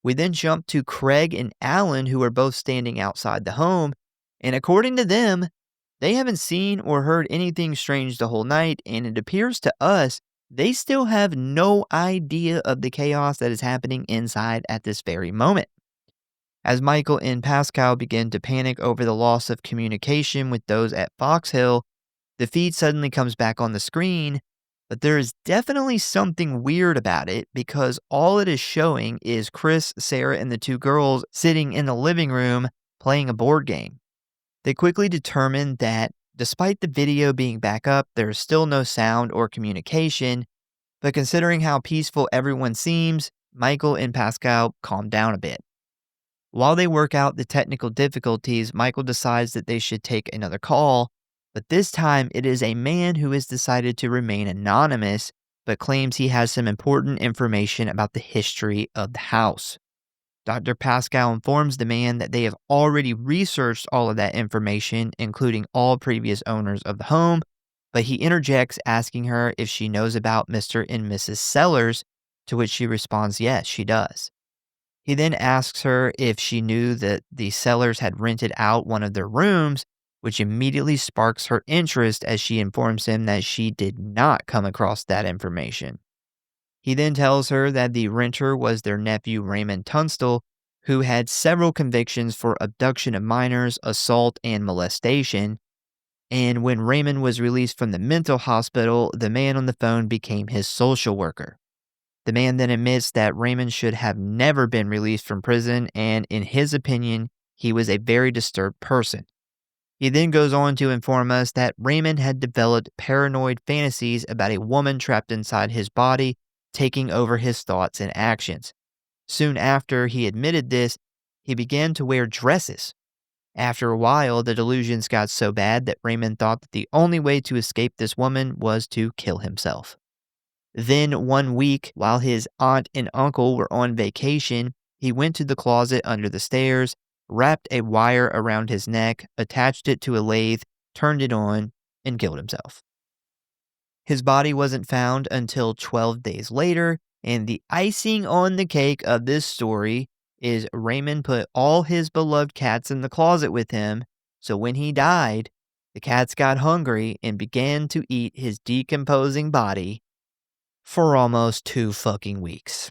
We then jump to Craig and Alan, who are both standing outside the home, and according to them, they haven't seen or heard anything strange the whole night, and it appears to us they still have no idea of the chaos that is happening inside at this very moment. As Michael and Pascal begin to panic over the loss of communication with those at Fox Hill, the feed suddenly comes back on the screen, but there is definitely something weird about it because all it is showing is Chris, Sarah, and the 2 girls sitting in the living room playing a board game. They quickly determine that despite the video being back up, there is still no sound or communication, but considering how peaceful everyone seems, Michael and Pascal calm down a bit. While they work out the technical difficulties, Michael decides that they should take another call, but this time it is a man who has decided to remain anonymous, but claims he has some important information about the history of the house. Dr. Pascal informs the man that they have already researched all of that information, including all previous owners of the home, but he interjects asking her if she knows about Mr. and Mrs. Sellers, to which she responds yes, she does. He then asks her if she knew that the Sellers had rented out one of their rooms, which immediately sparks her interest as she informs him that she did not come across that information. He then tells her that the renter was their nephew Raymond Tunstall, who had several convictions for abduction of minors, assault, and molestation. And when Raymond was released from the mental hospital, the man on the phone became his social worker. The man then admits that Raymond should have never been released from prison, and in his opinion, he was a very disturbed person. He then goes on to inform us that Raymond had developed paranoid fantasies about a woman trapped inside his body, taking over his thoughts and actions. Soon after he admitted this, he began to wear dresses. After a while, the delusions got so bad that Raymond thought that the only way to escape this woman was to kill himself. Then one week, while his aunt and uncle were on vacation, he went to the closet under the stairs, wrapped a wire around his neck, attached it to a lathe, turned it on, and killed himself. His body wasn't found until 12 days later, and the icing on the cake of this story is Raymond put all his beloved cats in the closet with him, so when he died, the cats got hungry and began to eat his decomposing body for almost 2 fucking weeks.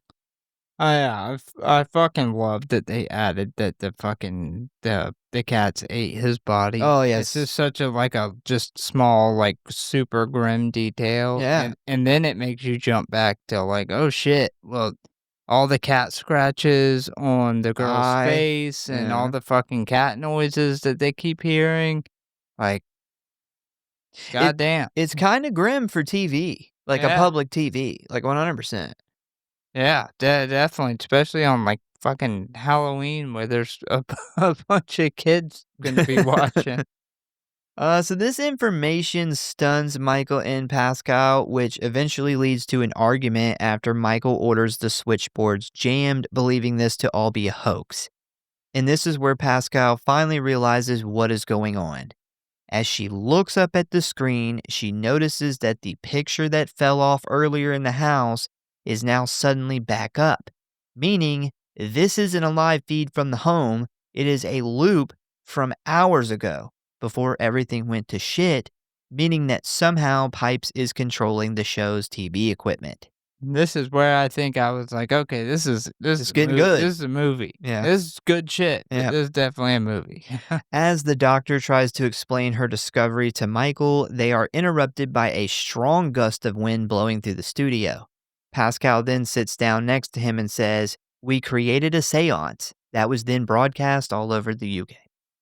I fucking love that they added that the cats ate his body. Oh, It's yes. just such a just small, like, super grim detail, Yeah. and then it makes you jump back to, like, "Oh, shit, well, all the cat scratches on the girl's face and all Yeah. the fucking cat noises that they keep hearing." Like, It goddamn. it's kinda grim for TV, like a Yeah. public TV, like 100%. Yeah, definitely, especially on, like, fucking Halloween where there's a bunch of kids gonna be watching. So this information stuns Michael and Pascal, which eventually leads to an argument after Michael orders the switchboards jammed, believing this to all be a hoax. And this is where Pascal finally realizes what is going on. As she looks up at the screen, she notices that the picture that fell off earlier in the house is now suddenly back up, meaning this isn't a live feed from the home, it is a loop from hours ago before everything went to shit, meaning that somehow Pipes is controlling the show's TV equipment. This is where I think I was like, "Okay, this It's is getting good. this is a movie. Yeah. This is good shit. Yeah. This is definitely a movie." As the doctor tries to explain her discovery to Michael, they are interrupted by a strong gust of wind blowing through the studio. Pascal then sits down next to him and says, "We created a seance." That was then broadcast all over the UK.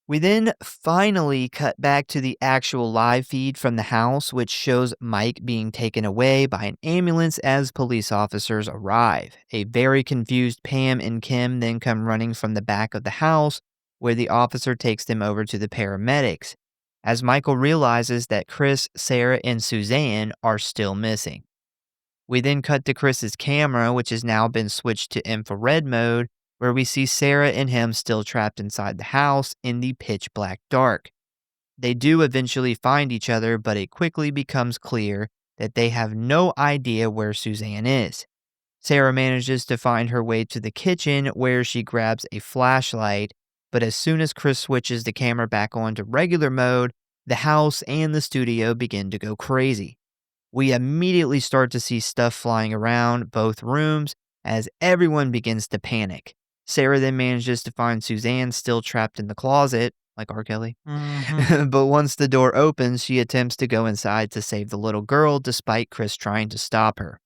We then finally cut back to the actual live feed from the house, which shows Mike being taken away by an ambulance as police officers arrive. A very confused Pam and Kim then come running from the back of the house, where the officer takes them over to the paramedics, as Michael realizes that Chris, Sarah, and Suzanne are still missing. We then cut to Chris's camera, which has now been switched to infrared mode, where we see Sarah and him still trapped inside the house in the pitch black dark. They do eventually find each other, but it quickly becomes clear that they have no idea where Suzanne is. Sarah manages to find her way to the kitchen, where she grabs a flashlight, but as soon as Chris switches the camera back on to regular mode, the house and the studio begin to go crazy. We immediately start to see stuff flying around both rooms as everyone begins to panic. Sarah then manages to find Suzanne still trapped in the closet, like R. Kelly. Mhm. But once the door opens, she attempts to go inside to save the little girl despite Chris trying to stop her.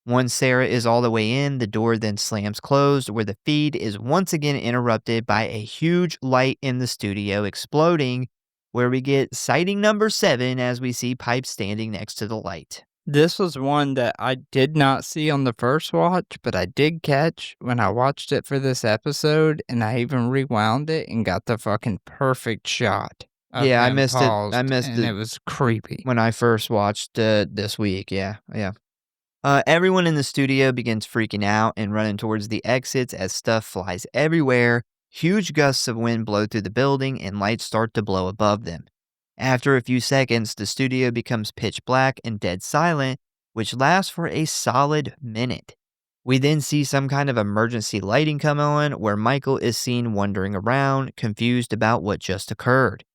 Once Sarah is all the way in, the door then slams closed, where the feed is once again interrupted by a huge light in the studio exploding, where we get sighting number 7 as we see Pipe standing next to the light. This was one that I did not see on the first watch, but I did catch when I watched it for this episode, and I even rewound it and got the fucking perfect shot of Yeah, I him missed it. I paused, missed and it it was creepy. when I first watched this week. Yeah. Everyone in the studio begins freaking out and running towards the exits as stuff flies everywhere. Huge gusts of wind blow through the building and lights start to blow above them. After a few seconds, the studio becomes pitch black and dead silent, which lasts for a solid minute. We then see some kind of emergency lighting come on, where Michael is seen wandering around, confused about what just occurred.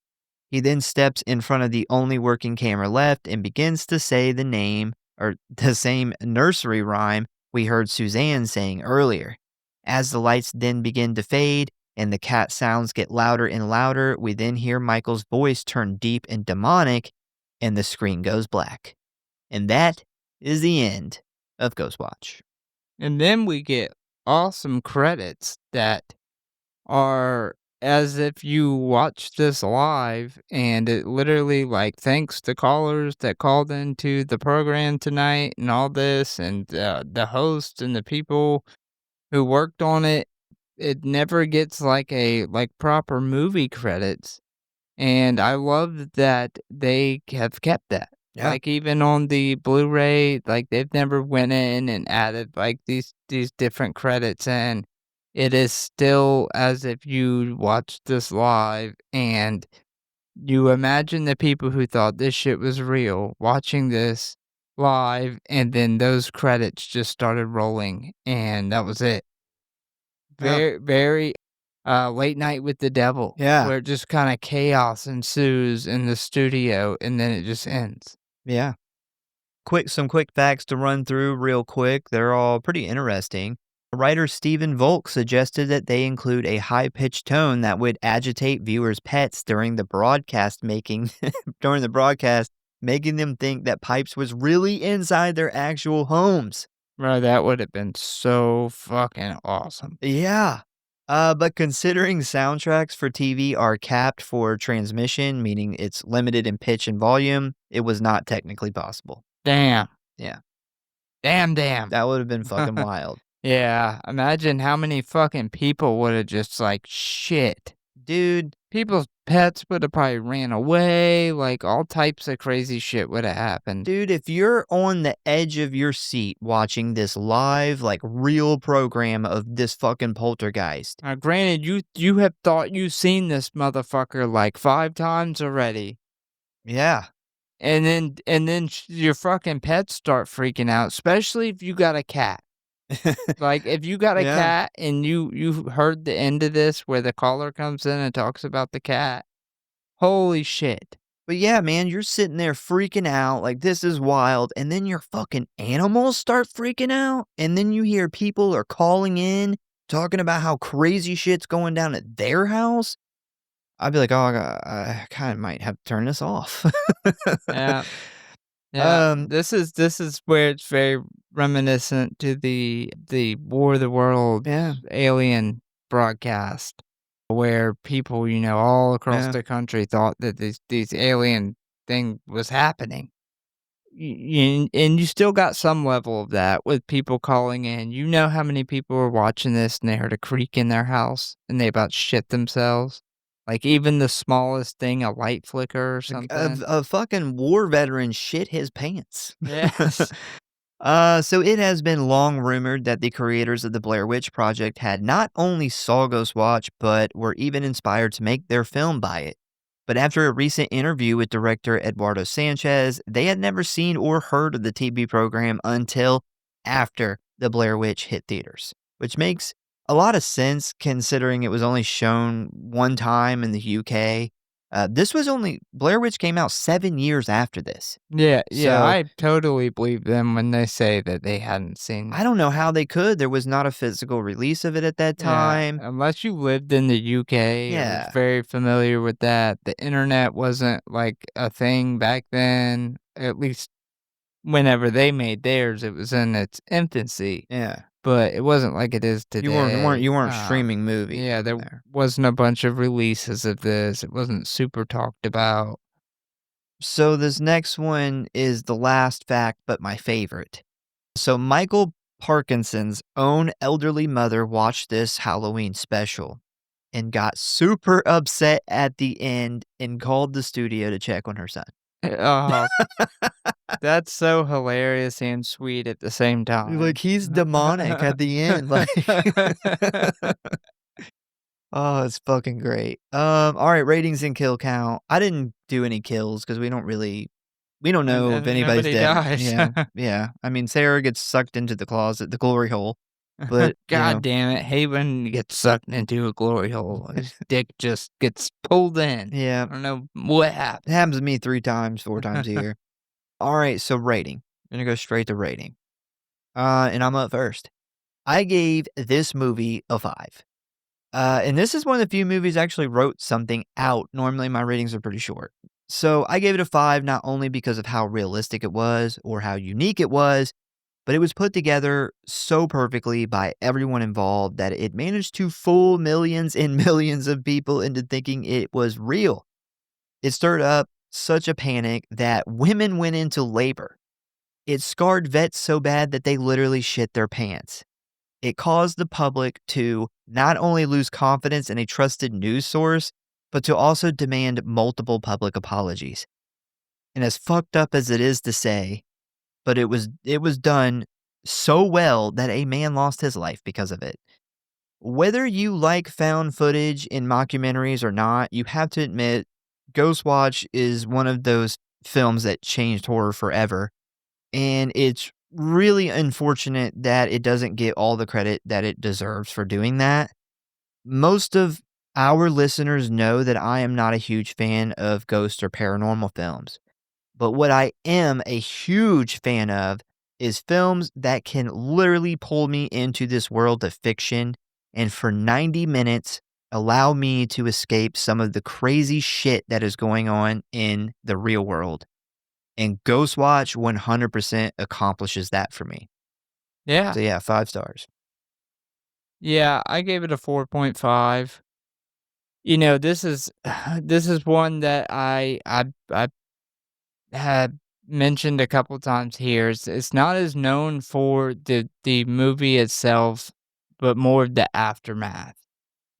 He then steps in front of the only working camera left and begins to say the name, or the same nursery rhyme we heard Suzanne saying earlier. As the lights then begin to fade and the cat sounds get louder and louder, we then hear Michael's voice turn deep and demonic, and the screen goes black. And that is the end of Ghostwatch. And then we get awesome credits that are as if you watched this live, and it literally, like, thanks to callers that called into the program tonight and all this, and the host and the people who worked on it. It never gets like proper movie credits, and I love that they have kept that. Yeah. Like, even on the Blu-ray, like, they've never went in and added, like, these different credits in. It is still as if you watched this live, and you imagine the people who thought this shit was real watching this live, and then those credits just started rolling, and that was it. Yeah. Very, Late Night with the Devil. Yeah. Where just kinda chaos ensues in the studio, and then it just ends. Yeah. Some quick facts to run through real quick. They're all pretty interesting. Writer Stephen Volk suggested that they include a high-pitched tone that would agitate viewers' pets during the broadcast, making them think that Pipes was really inside their actual homes. Bro, that would have been so fucking awesome. Yeah. But considering soundtracks for TV are capped for transmission, meaning it's limited in pitch and volume, it was not technically possible. Damn. Yeah. Damn. That would have been fucking wild. Yeah, imagine how many fucking people would have just like, shit. Dude, People's pets would have probably ran away, like all types of crazy shit would have happened. if you're on the edge of your seat watching this live, like real program of this fucking poltergeist. Granted, you have thought you've seen this motherfucker like 5 times already. Yeah. And then your fucking pets start freaking out, especially if you got a cat. Like, if you got a Yeah. cat and you heard the end of this where the caller comes in and talks about the cat, holy shit. But yeah, man, you're sitting there freaking out like this is wild, and then your fucking animals start freaking out, and then you hear people are calling in talking about how crazy shit's going down at their house. I'd be like, oh, I kind of might have to turn this off. Yeah. Yeah, Um, this is where it's very reminiscent to the War of the Worlds Yeah. alien broadcast, where people, all across Yeah. the country thought that these alien thing was happening. And you still got some level of that with people calling in. You know how many people were watching this and they heard a creak in their house and they about shit themselves? Like, even the smallest thing, a light flicker or something. A fucking war veteran shit his pants. Yes. So it has been long rumored that the creators of the Blair Witch Project had not only saw Ghostwatch, but were even inspired to make their film by it. But after a recent interview with director Eduardo Sanchez, they had never seen or heard of the TV program until after the Blair Witch hit theaters, which makes a lot of sense considering it was only shown one time in the UK. Blair Witch came out 7 years after this. Yeah, So- I totally believe them when they say that they hadn't seen I don't know how they could. There was not a physical release of it at that Yeah, time. unless you lived in the UK or Yeah. was very familiar with that. The internet wasn't like a thing back then. At least whenever they made theirs, it was in its infancy. Yeah. But it wasn't like it is today. You weren't streaming movies. Yeah, in there wasn't a bunch of releases of this. It wasn't super talked about. So this next one is the last fact, but my favorite. So Michael Parkinson's own elderly mother watched this Halloween special and got super upset at the end and called the studio to check on her son. Oh, that's so hilarious and sweet at the same time. Like, he's demonic at the end. Like, oh, it's fucking great. All right, ratings and kill count. I didn't do any kills because we don't know if anybody's Nobody dead. dies. Yeah. I mean, Sarah gets sucked into the closet, the glory hole. But God damn it, Haven gets sucked into a glory hole. His dick just gets pulled in. yeah, I don't know what happened. it happens to me 4 times a year. All right, so rating. I'm gonna go straight to rating. And I'm up first. I gave this movie a 5. And this is one of the few movies I actually wrote something out. Normally my ratings are pretty short. So I gave it a 5 not only because of how realistic it was or how unique it was, but it was put together so perfectly by everyone involved that it managed to fool millions and millions of people into thinking it was real. It stirred up such a panic that women went into labor. It scarred vets so bad that they literally shit their pants. It caused the public to not only lose confidence in a trusted news source, but to also demand multiple public apologies. And as fucked up as it is to say, but it was done so well that a man lost his life because of it. Whether you like found footage in mockumentaries or not, you have to admit Ghostwatch is one of those films that changed horror forever. And it's really unfortunate that it doesn't get all the credit that it deserves for doing that. Most of our listeners know that I am not a huge fan of ghost or paranormal films. But what I am a huge fan of is films that can literally pull me into this world of fiction and for 90 minutes allow me to escape some of the crazy shit that is going on in the real world. And Ghostwatch 100% accomplishes that for me. Yeah. So yeah, 5 stars. Yeah, I gave it a 4.5. This is this is one that I had mentioned a couple times here. It's not as known for the movie itself, but more of the aftermath.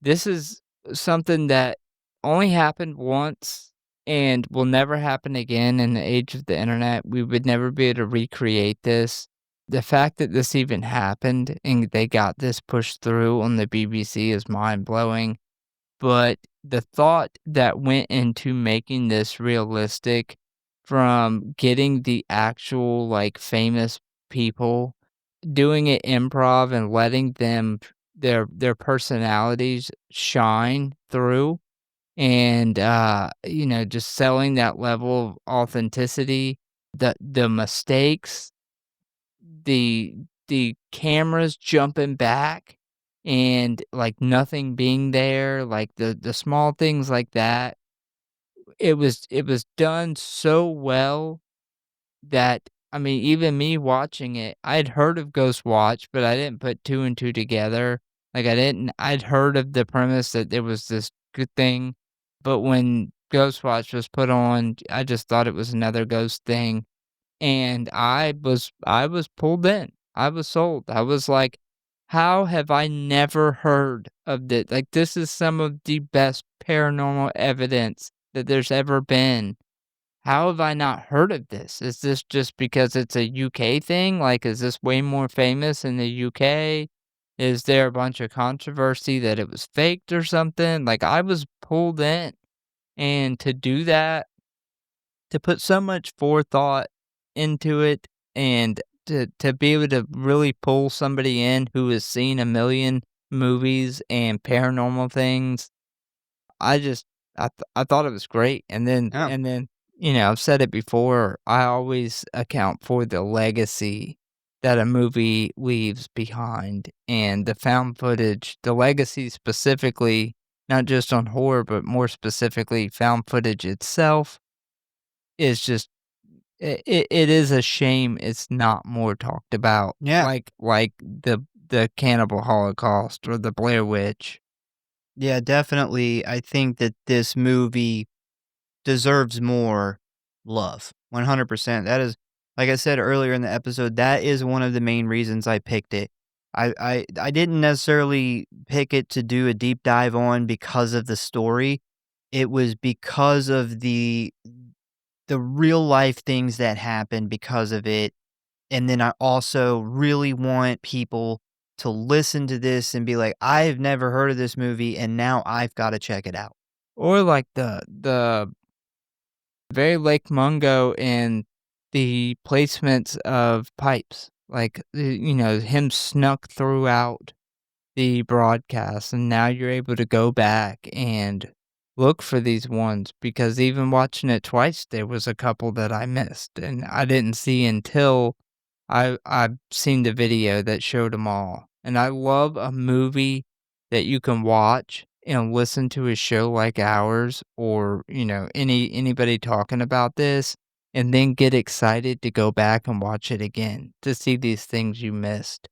This is something that only happened once and will never happen again in the age of the internet. We would never be able to recreate this. The fact that this even happened and they got this pushed through on the BBC is mind blowing. But the thought that went into making this realistic, from getting the actual, like, famous people, doing it improv and letting them their personalities shine through and, just selling that level of authenticity, the mistakes, the the cameras jumping back and, like, nothing being there, like, the small things like that. It was done so well that, I mean, even me watching it, I'd heard of Ghostwatch, but I didn't put 2 and 2 together. Like, I'd heard of the premise that there was this good thing, but when Ghostwatch was put on, I just thought it was another ghost thing, and I was pulled in. I was sold. I was like, "How have I never heard of this? Like, this is some of the best paranormal evidence that there's ever been. How have I not heard of this? Is this just because it's a UK thing? Like, is this way more famous in the UK? Is there a bunch of controversy that it was faked or something?" Like, I was pulled in, and to do that, to put so much forethought into it, and to be able to really pull somebody in who has seen a million movies and paranormal things, I thought it was great, and then Yeah. and then, I've said it before, I always account for the legacy that a movie leaves behind, and the found footage, the legacy specifically, not just on horror, but more specifically, found footage itself is just it is a shame it's not more talked about, Yeah. like the Cannibal Holocaust or the Blair Witch. Yeah, definitely. I think that this movie deserves more love. 100%. That is, like I said earlier in the episode, that is one of the main reasons I picked it. I didn't necessarily pick it to do a deep dive on because of the story. It was because of the real life things that happened because of it. And then I also really want people to listen to this and be like, I've never heard of this movie and now I've got to check it out. Or like the very Lake Mungo and the placements of pipes, like, him snuck throughout the broadcast, and now you're able to go back and look for these ones, because even watching it twice, there was a couple that I missed, and I didn't see until I've seen the video that showed them all. And I love a movie that you can watch and listen to a show like ours, or, anybody talking about this, and then get excited to go back and watch it again to see these things you missed.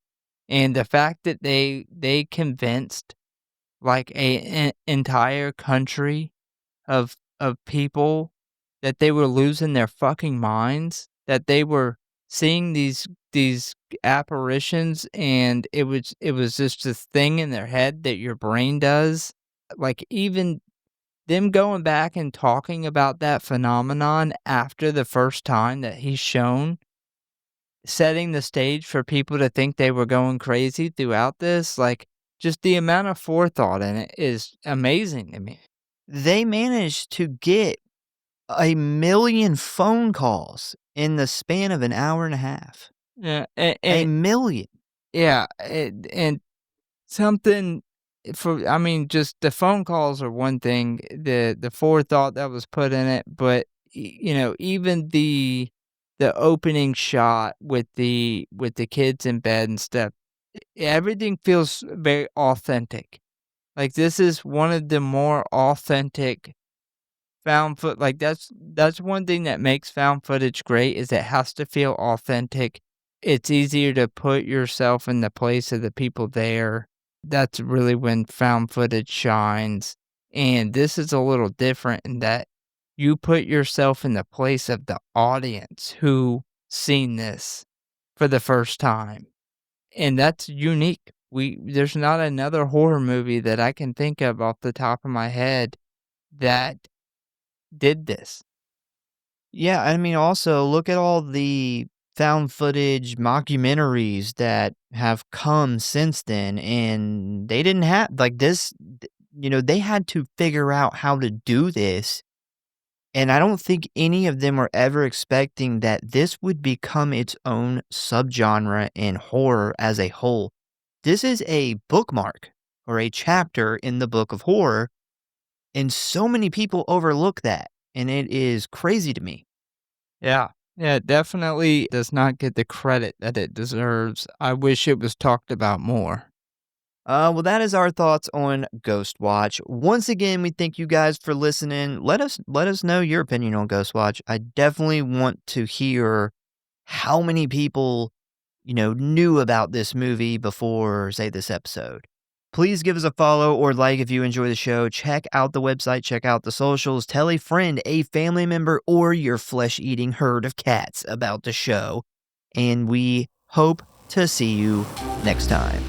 And the fact that they convinced, like, an entire country of people that they were losing their fucking minds, that they were seeing these apparitions, and it was just this thing in their head that your brain does. Like, even them going back and talking about that phenomenon after the first time that he's shown, setting the stage for people to think they were going crazy throughout this, like, just the amount of forethought in it is amazing to me. They managed to get 1,000,000 phone calls in the span of an hour and a half. Yeah, 1,000,000. yeah, and something for, I mean, just the phone calls are one thing, the forethought that was put in it, but, even the the opening shot with the kids in bed and stuff, everything feels very authentic. Like, this is one of the more authentic like, that's one thing that makes found footage great is it has to feel authentic. It's easier to put yourself in the place of the people there. That's really when found footage shines, and this is a little different in that you put yourself in the place of the audience who seen this for the first time, and that's unique. There's not another horror movie that I can think of off the top of my head that did this. Yeah, I mean, also look at all the found footage mockumentaries that have come since then, and they didn't have like this. They had to figure out how to do this, and I don't think any of them were ever expecting that this would become its own subgenre in horror as a whole. This is a bookmark or a chapter in the book of horror, and so many people overlook that, and it is crazy to me. Yeah. Yeah, it definitely does not get the credit that it deserves. I wish it was talked about more. Well, that is our thoughts on Ghostwatch. Once again, we thank you guys for listening. Let us know your opinion on Ghostwatch. I definitely want to hear how many people, knew about this movie before, say, this episode. Please give us a follow or like if you enjoy the show. Check out the website, check out the socials, tell a friend, a family member, or your flesh-eating herd of cats about the show. And we hope to see you next time.